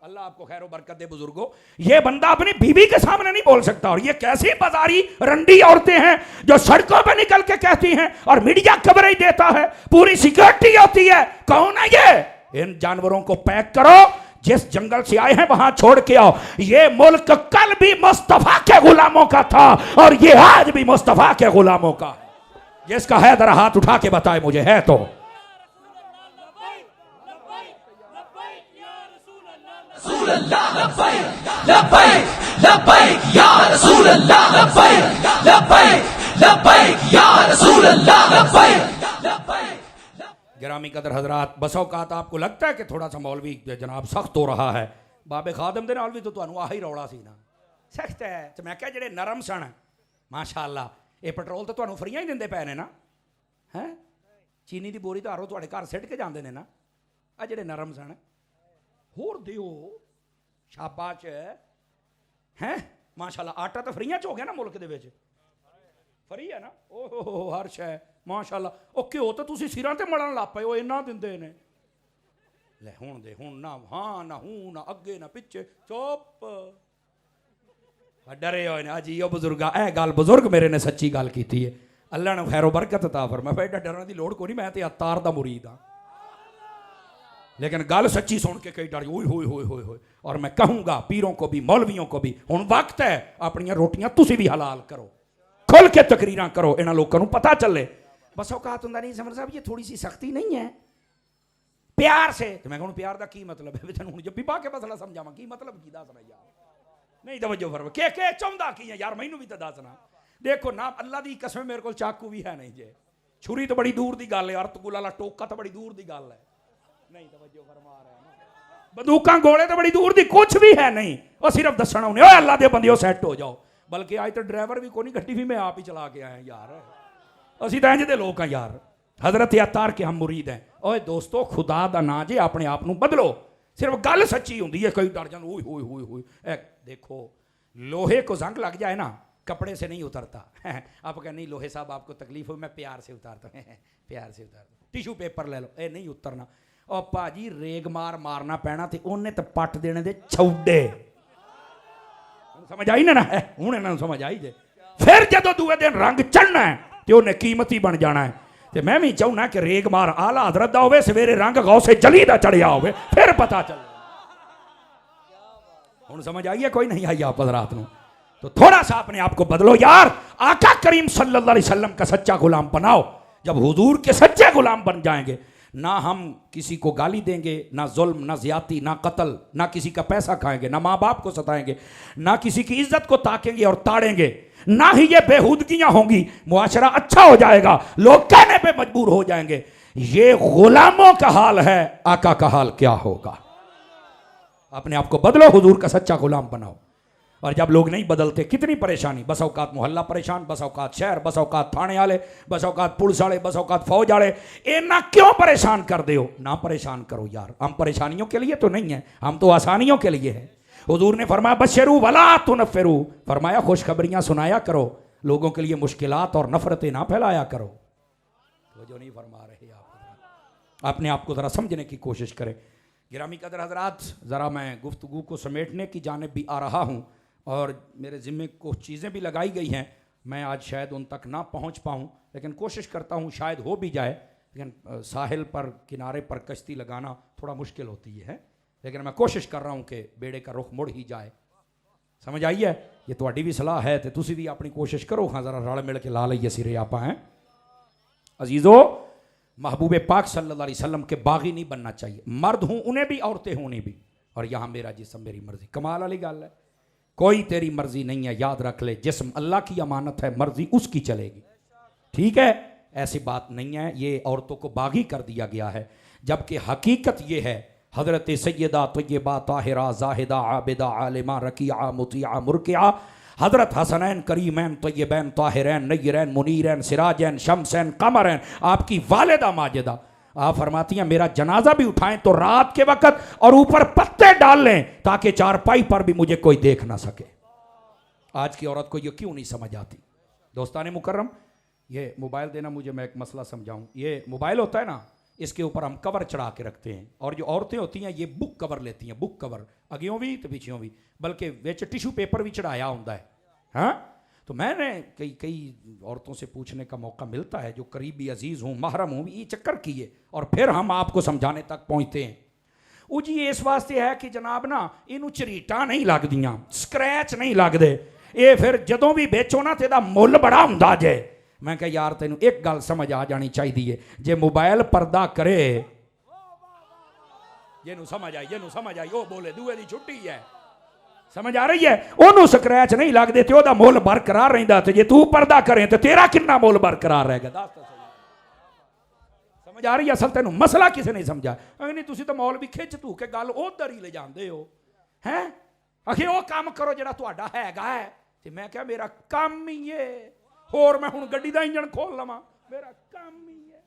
अल्लाह आपको खैर बरकत दे बुजुर्गों, ये बंदा अपनी बीवी के सामने नहीं बोल सकता। और ये कैसी बाजारी रंडी औरतें हैं जो सड़कों पे निकल के कहती हैं और मीडिया कवरेज देता है, पूरी सिक्योरिटी होती है। कौन है ये? इन जानवरों को पैक करो, जिस जंगल से आए हैं वहां छोड़ के आओ। ये मुल्क कल भी मुस्तफा के गुलामों का था और ये आज भी मुस्तफा के गुलामों का है। जिसका है जरा हाथ उठा के बताए मुझे, है तो। रसूल अल्लाह लब्बैक लब्बैक लब्बैक या रसूल अल्लाह लब्बैक लब्बैक लब्बैक या रसूल अल्लाह लब्बैक लब्बैक। गिरामी कदर हजरात, बस औकात आपको लगता है कि थोड़ा सा मौलवी जनाब सख्त हो रहा है, बाबे खादम दे नाल भी तो तुहानू आही रौला सी ना, सख्त है। तो मैं क्या जेडे नरम सन माशाअल्लाह, ये पेट्रोल तो तुहानू फ्रीयां ही दिंदे पए ने ना, हैं? चीनी दी बोरी तो हरो तुहाडे घर सिੱਟ के जांदे ने ना। आ जेडे नरम सन होर दिओ शाबाश हैं माशाअल्लाह। आटा तो फ्रीयां च हो गया ना मुल्क दे विच, फ्री है ना। ओहो हर शै माशाअल्लाह। ओ घ्यो तो तुसी सिरां ते मलण लग पए हो, इन्ना दिंदे ने। ले हुण दे हुण ना हां ना हूं ना अगे ना पिछे, चुप डरे होए ने। अजी ओ बुजुर्गा, ए गल बुजुर्ग मेरे ने सच्ची गल कीती है, अल्लाह ने खैरो बरकत अता फरमाए। एडा डरन दी लोड़ कोई नहीं, मैं ते अतार दा मुरीद हां, लेकिन गल सच्ची सुन के कई डर ओए होए होए होए होए। और मैं कहूंगा पीरों को भी मौलवियों को भी, हुण वक्त है अपनी रोटियां तुसी भी हलाल करो, खुल के तकरीरां करो, इन्हां लोकां नूं पता चले। बस औकात हुंदा नहीं समझ साहब, ये थोड़ी सी सख्ती नहीं है, प्यार से। तो मैं कहूं प्यार दा की मतलब है? तेन हुण जब्बी पा के मसला समझावां, की मतलब की दसना यार, नहीं तवज्जो फरमा के चाहुंदा की है यार, मैनू भी तो दसना। देखो ना अल्लाह दी कसम मेरे को चाकू भी है नहीं जे, छुरी तो बड़ी दूर दी गल है, अर्तगुल वाला टोका तो बड़ी दूर दी गल है, नहीं तवज्जो फरमा रहे हैं ना। बंदूकां गोले तो बड़ी दूर दी कुछ भी है नहीं, और सिर्फ दसना उन्हें ओए अल्लाह दे बंदियों सेट हो जाओ। बल्कि आज तो ड्राइवर भी कोई नहीं, गड्डी भी मैं आप ही चला के आया यार, असी तो इंज दे लोग हैं यार। हजरत अतार के हम मुरीद हैं। ओए दोस्तों खुदा दा ना जे अपने आप नूं बदलो, सिर्फ गल सच्ची होंदी है, कई डर जान ओए होए होए होए। देखो लोहे को जंग लग जाए ना कपड़े से नहीं उतरता। आप कहें नहीं लोहे साहब आपको तकलीफ हो, मैं प्यार से उतारता हूँ, प्यार से उतारता, टिशू पेपर ले लो, ए नहीं उतरना। और भाजी रेग मार मारना पैना, तो उन्हें तो पट देने दे छौडे। समझ आई ना? हूँ इन्होंने समझ आई जे। फिर जो दूए दिन रंग चढ़ना है तो उन्हें कीमती बन जाना है। तो मैं भी चाहना कि रेग मार आला हजरत दा होवे, सवेरे रंग गौसे जली दा चढ़िया होवे, फिर पता चले। हुण समझ आई है कोई नहीं आई आप हजरात नूं? तो थोड़ा सा अपने आप को बदलो यार, आका करीम सल्लल्लाहु अलैहि वसल्लम का सच्चा गुलाम बनाओ। जब हुजूर के सच्चे गुलाम बन जाएंगे, ना हम किसी को गाली देंगे, ना जुल्म, ना ज्यादती, ना कत्ल, ना किसी का पैसा खाएंगे, ना माँ बाप को सताएंगे, ना किसी की इज्जत को ताकेंगे और ताड़ेंगे, ना ही ये बेहूदगियां होंगी, मुआशरा अच्छा हो जाएगा, लोग कहने पे मजबूर हो जाएंगे। ये गुलामों का हाल है, आका का हाल क्या होगा? अपने आप को बदलो, हुजूर का सच्चा गुलाम बनाओ। और जब लोग नहीं बदलते कितनी परेशानी, बस औकात मोहल्ला परेशान, बस औकात शहर, बस औकात थाने वाले, बस औकात पुलिस वाले, बस औकात फौज वाले। इतना क्यों परेशान कर दे हो? ना परेशान करो यार, हम परेशानियों के लिए तो नहीं है, हम तो आसानियों के लिए है। हुजूर ने फरमाया बशरू वला तुनफिरू, फरमाया खुशखबरियां सुनाया करो, लोगों के लिए मुश्किलात और नफरतें ना फैलाया करो। वो जो नहीं फरमा रहे आप अपने आप को ज़रा समझने की कोशिश करें। गिरामी कदर हजरात, ज़रा मैं गुफ्तगू को समेटने की जानिब भी आ रहा हूँ और मेरे ज़िम्मे कुछ चीज़ें भी लगाई गई हैं, मैं आज शायद उन तक ना पहुँच पाऊँ, लेकिन कोशिश करता हूँ शायद हो भी जाए। लेकिन साहिल पर किनारे पर कश्ती लगाना थोड़ा मुश्किल होती है, लेकिन मैं कोशिश कर रहा हूँ कि बेड़े का रुख मुड़ ही जाए। समझ आई है? ये तुहाडी भी सलाह है, तो तुसी भी अपनी कोशिश करो। हाँ ज़रा रल मिल के ला लईए सिरे आपा हैं। अजीज़ो, महबूब पाक सल्लल्लाहु अलैहि वसल्लम के बागी नहीं बनना चाहिए। मर्द हूँ उन्हें भी, औरतें हों उन्हें भी। और यहाँ मेरा जिस्म मेरी मर्जी, कमाल वाली गल है। कोई तेरी मर्जी नहीं है, याद रख ले, जिस्म अल्लाह की अमानत है, मर्जी उसकी चलेगी। ठीक है, ऐसी बात नहीं है। ये औरतों को बागी कर दिया गया है, जबकि हकीकत ये है हज़रत सैयदा तय्यबा ताहिरा जाहिदा आबिदा आलिमा रकीआ मुतिया मुरकिया, हजरत हसनैन करीमैन तय्यबैन ताहिरैन नय्यरैन मुनीरैन सिराजैन शम्सैन कमरैन आपकी वालिदा माजिदा, आप फरमाती हैं मेरा जनाजा भी उठाएं तो रात के वक्त और ऊपर पत्ते डाल लें ताकि चारपाई पर भी मुझे कोई देख ना सके। आज की औरत को ये क्यों नहीं समझ आती? दोस्ताने मुकर्रम, ये मोबाइल देना मुझे, मैं एक मसला समझाऊं। ये मोबाइल होता है ना, इसके ऊपर हम कवर चढ़ा के रखते हैं, और जो औरतें होती हैं ये बुक कवर लेती हैं, बुक कवर अगियों भी तो पिछियों भी, बल्कि विच टिशू पेपर भी चढ़ाया होता है। हाँ, तो मैंने कई औरतों से पूछने का मौका मिलता है जो करीबी अजीज़ हूँ, महरम हूँ, ये चक्कर किए, और फिर हम आपको समझाने तक पहुँचते हैं। वो जी इस वास्ते है कि जनाब ना इनू झरीटा नहीं लगदियाँ, स्क्रैच नहीं लगते, ये फिर जदों भी बेचो ना तो इसका मुल बड़ा हुंदा जे। मैं कहा यार तेन एक गल समझ आ जानी चाहिए, जे मोबाइल पर्दा करे, जिन्हों समझ आई, जिन्हों समझ आई वो बोले दूए दी छुट्टी है, समझ आ रही है? ओनू स्क्रैच नहीं लगते तो ओदा मुल बरकरार रहिंदा, ते जे तू पर्दा करे तो तेरा कितना मुल बरकरार रहेगा? दस तो सही। समझ आ रही है? असल तेन मसला किसी नहीं समझा। नहीं तुसी तो मौल भी खिंच तू के गल उधर ही ले जाते हो हैं, आखिर वो काम करो जरा तुहाडा हैगा है, ते मैं क्या मेरा काम ही है, होर मैं हुण गड्डी दा इंजन खोल लवां, मेरा काम ही है।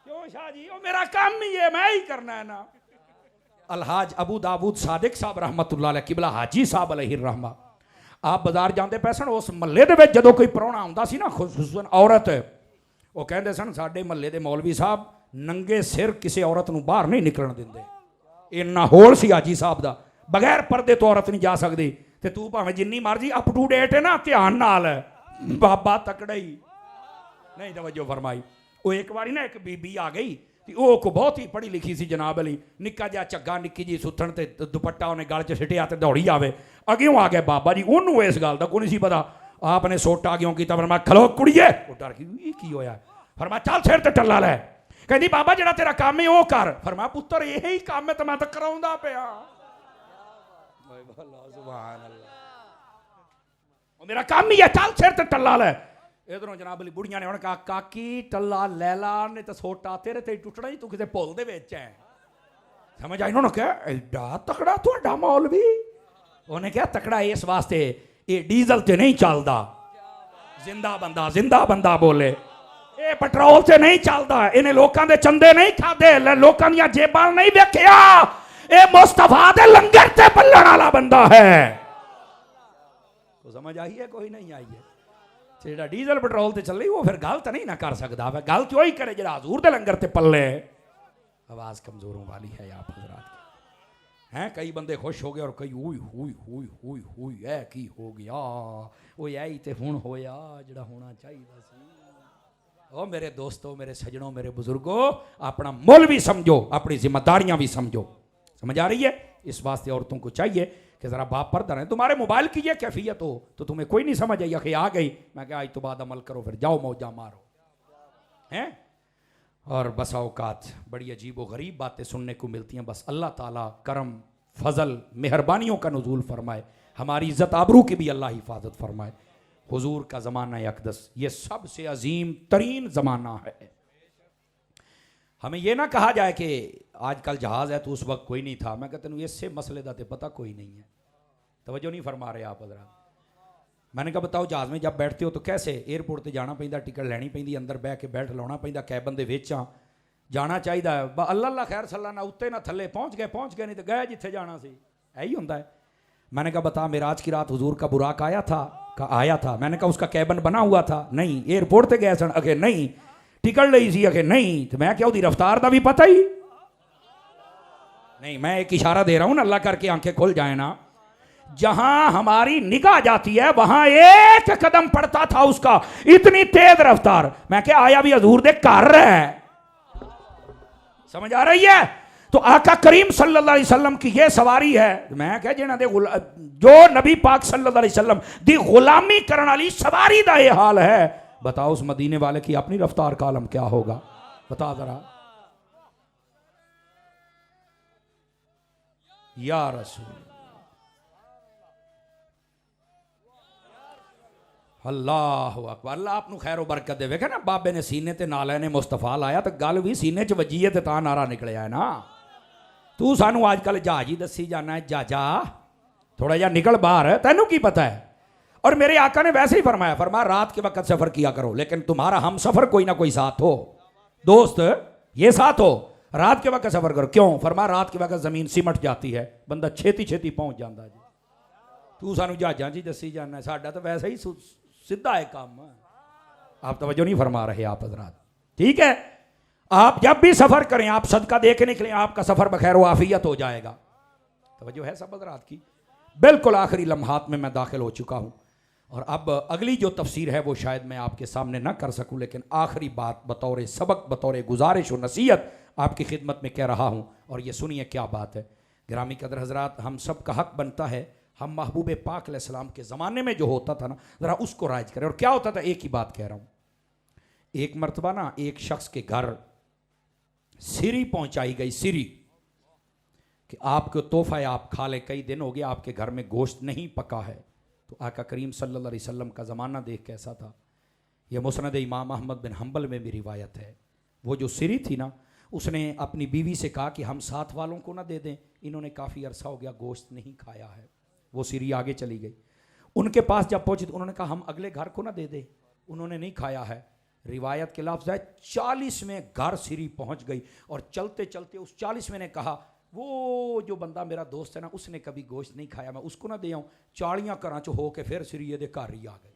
क्यों शाह जी? वो मेरा काम ही है, मैं ही करना है ना। अलहाज अबू दाऊद सादिक साहब रहमतुल्लाह अलैह किबला हाजी साहब अलैहिर रहमा, आप बाजार जाते पे सन, उस महल्ले दे विच जदों कोई परौना आउंदा सी ना, खुसूसन औरत, वो कहते सन साडे महल्ले दे मौलवी साहब नंगे सिर किसी औरत नूं बाहर नहीं निकलण दिंदे, इन्ना होल सी हाजी साहब दा, बगैर पर्दे तो औरत नहीं जा सकती। ते तू भावें जिन्नी मर्जी अप टू डेट है ना, ध्यान नाल बाबा तकड़ा ही नहीं तवज्जो फरमाई। वो एक बारी ना एक बीबी आ गई, वो को बहुत ही पढ़ी लिखी सी जनाब अली, निक्का जिहा झग्गा निक्की जी सुथन ते दुपट्टा उन्हें गल च सिटिया ते दौड़ी आवे, अग्यों आ गया बाबा जी, उन्होंने इस गल का कोई नहीं सी पता, आपने सोटा अग्यों किया, फरमाया खलो कुड़िए, वो डर गई की होया, फरमाया चल सिर ते टल्ला लै, कहती बाबा जिहड़ा तेरा काम है वो कर, फरमाया पुत्तर यही काम है तो मैं तो कराउंदा पिया, मेरा काम ही है, चल सिर ते टल्ला लै। इधरों जनाब अली बुढ़िया ने उन्हें कहा काकी टल्ला लैला ने तो सोटा तेरे ते टुटना ही, तू किसी पुल दे विच है। समझ आई? उन्होंने कहा एडा तकड़ा तुहाडा मौलवी, उन्हें कहा तकड़ा इस वास्ते ये डीजल ते नहीं चलदा, जिंदा बंदा बोले, ये पेट्रोल से नहीं चलता, इन्हें लोगों के चंदे नहीं खादे, लोगों दी जेबां नहीं वेखिया, ये मुस्तफा दे लंगर ते पल्लण वाला बंदा है। तो समझ आई है? कोई नहीं आई है? जेड़ा डीजल पेट्रोल ते चले वो फिर गलत नहीं ना कर सकता, वह गलत वही करे जेड़ा हजूर दे लंगर ते पल्ले। आवाज कमजोरों वाली है आप हजरात की हैं, कई बंदे खुश हो गए और कई हुई हुई हुई हुई हुई है की हो गया, वो यही ते हुण होया जेड़ा होना चाहिए सी। ओ मेरे दोस्तों, मेरे सजनों, मेरे बुजुर्गों, अपना मुल भी समझो, अपनी जिम्मेदारियां भी समझो। समझ आ रही है? इस वास्ते औरतों को चाहिए कि जरा बाप पर्दा रहे। तुम्हारे मोबाइल की ये कैफियत हो तो तुम्हें कोई नहीं समझ आई, आ गई, मैं क्या आज तो बाद अमल करो, फिर जाओ मौजा मारो हैं। और बस औकात बड़ी अजीब व गरीब बातें सुनने को मिलती हैं। बस अल्लाह ताला करम फजल मेहरबानियों का नुज़ूल फरमाए, हमारी इज्जत आबरू की भी अल्लाह हिफाजत फरमाए। हुजूर का ज़माना अक़दस ये सबसे अजीम तरीन ज़माना है। हमें यह ना कहा जाए कि आजकल जहाज़ है तो उस वक्त कोई नहीं था। मैं कहता हूँ इससे मसले का तो पता कोई नहीं है, तवज्जो नहीं फरमा रहे आप हज़रात। मैंने कहा बताओ जहाज़ में जब बैठते हो तो कैसे एयरपोर्ट पर जाना पैंदा, टिकट लैनी पैंदी, अंदर बह के बैठ लाना पैंदा, कैबन दे विच जाना चाहिए। अल्लाह अल्लाह खैर सल्ला ना उत्ते ना थले पहुँच गए नहीं तो गए जिथे जाना सी, यही होंदा है। मैंने कहा बता मेराज की रात हुजूर का बुराक आया था? मैंने कहा उसका कैबन बना हुआ था? नहीं। एयरपोर्ट पर गए सन? अगे नहीं। टिकट ली सी? अगे नहीं। तो मैं क्या उसकी रफ्तार का भी पता ही नहीं। मैं एक इशारा दे रहा हूं ना, अल्लाह करके आंखें खुल जाए ना। जहां हमारी निगाह जाती है वहां एक कदम पड़ता था उसका, इतनी तेज रफ्तार। मैं क्या आया भी हजूर दे घर है। समझ आ रही है? तो आका करीम सल्लल्लाहु अलैहि वसल्लम की ये सवारी है। मैं क्या जिन्हां दे जो नबी पाक सल्लल्लाहु अलैहि वसल्लम दी गुलामी करने वाली सवारी दा ये हाल है। बताओ उस मदीने वाले की अपनी रफ्तार का आलम क्या होगा? बता जरा। या रसूल अल्लाह अकबर। अल्लाह आपनू खैर बरकत दे। वेखे ना बाबे ने सीने ते नाले ने मुस्तफा लाया तो गल भी सीने च वजी है, तो नारा निकलिया है ना। तू सानू अजकल जहाज ही दसी जाना है, जहाजा थोड़ा जा निकल बाहर, तेनू की पता है। और मेरे आका ने वैसे ही फरमाया, रात के वक्त सफर किया करो, लेकिन तुम्हारा हम सफर कोई ना कोई साथ हो, दोस्त ये साथ हो, रात के वक्त सफर करो। क्यों? रात के वक्त जमीन सिमट जाती है, बंदा छेती छेती पहुंच जाता जी। तू सानू जहाजां जी दसी जाना, साडा तो वैसे ही सीधा है काम। आप तवज्जो नहीं फरमा रहे आप हजरात, ठीक है। आप जब भी सफर करें, आप सदका दे के निकलें, आपका सफर बखैर व आफियत हो जाएगा। तवज्जो है सब हजरात की। बिल्कुल आखिरी लम्हात में मैं दाखिल हो चुका हूं, और अब अगली जो तफसीर है वो शायद मैं आपके सामने ना कर सकूं, लेकिन आखिरी बात बतौर सबक, बतौर गुजारिश और नसीहत आपकी खिदमत में कह रहा हूं। और ये सुनिए क्या बात है। गिरामी कदर हजरात, हम सब का हक बनता है हम महबूब पाक अलैहिस्सलाम के ज़माने में जो होता था ना, ज़रा उसको राइज करें। और क्या होता था, एक ही बात कह रहा हूं। एक मरतबा ना एक शख्स के घर सिरी पहुंचाई गई, सिरी कि आपको तोहफा आप खा ले, कई दिन हो गया आपके घर में गोश्त नहीं पका है। तो आका करीम सल्लल्लाहु अलैहि वसल्लम का ज़माना देख कैसा था। यह मुस्नद इमाम अहमद बिन हम्बल में भी रिवायत है। वो जो सिरी थी ना, उसने अपनी बीवी से कहा कि हम साथ वालों को ना दे दें, इन्होंने काफ़ी अरसा हो गया गोश्त नहीं खाया है। वो सिरी आगे चली गई, उनके पास जब पहुंची तो उन्होंने कहा हम अगले घर को ना दे दें, उन्होंने नहीं खाया है। रिवायत के लफ्ज़ है 40वें घर सिरी पहुंच गई, और चलते चलते उस 40वें ने कहा वो जो बंदा मेरा दोस्त है ना, उसने कभी गोश्त नहीं खाया, मैं उसको ना दे आऊँ। 40 घरां च हो के फिर सिरी ये घर ही आ गए।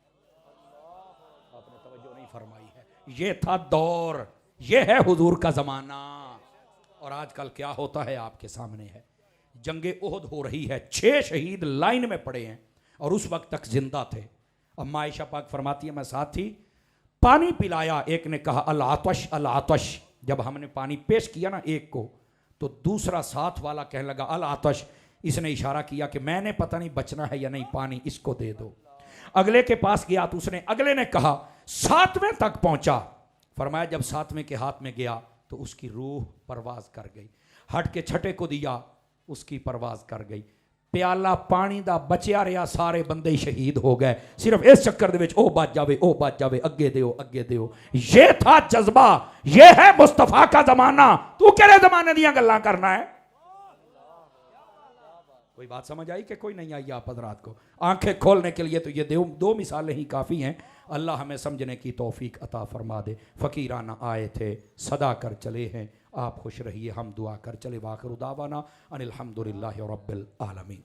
आपने तवज्जो नहीं फरमाई है। ये था दौर, ये है हुजूर का ज़माना। और आजकल क्या होता है आपके सामने है। जंगे ओहद हो रही है, 6 शहीद लाइन में पड़े हैं और उस वक्त तक जिंदा थे। अम्मा आयशा पाक फरमाती है मैं साथ थी, पानी पिलाया, एक ने कहा अल आतश अल आतश। जब हमने पानी पेश किया ना एक को, तो दूसरा साथ वाला कहने लगा अल आतश। इसने इशारा किया कि मैंने पता नहीं बचना है या नहीं, पानी इसको दे दो। अगले के पास गया तो उसने, अगले ने कहा 7वें तक पहुंचा। फरमाया जब 7वें के हाथ में गया तो उसकी रूह परवाज कर गई। हट के छठे को दिया, उसकी परवाज कर गई। प्याला पानी दा बचिया रहा, सारे बंदे ही शहीद हो गए। सिर्फ इस चक्कर दे विच ओ बच जावे, ओ बच जावे, अगे दियो अगे दियो। ये था जज्बा, ये है मुस्तफा का जमाना। तू केड़े जमाने दियां गल्लां करना है? कोई बात समझ आई कि कोई नहीं आई आप हजरात को? आंखें खोलने के लिए तो ये दो मिसालें ही काफ़ी हैं। अल्लाह हमें समझने की तौफीक अता फरमा दे। फ़कीराना आए थे, सदा कर चले हैं, आप खुश रहिए, हम दुआ कर चले। वाखिर दावाना अनिल हम्दुलिल्लाहि रब्बिल आलमीन।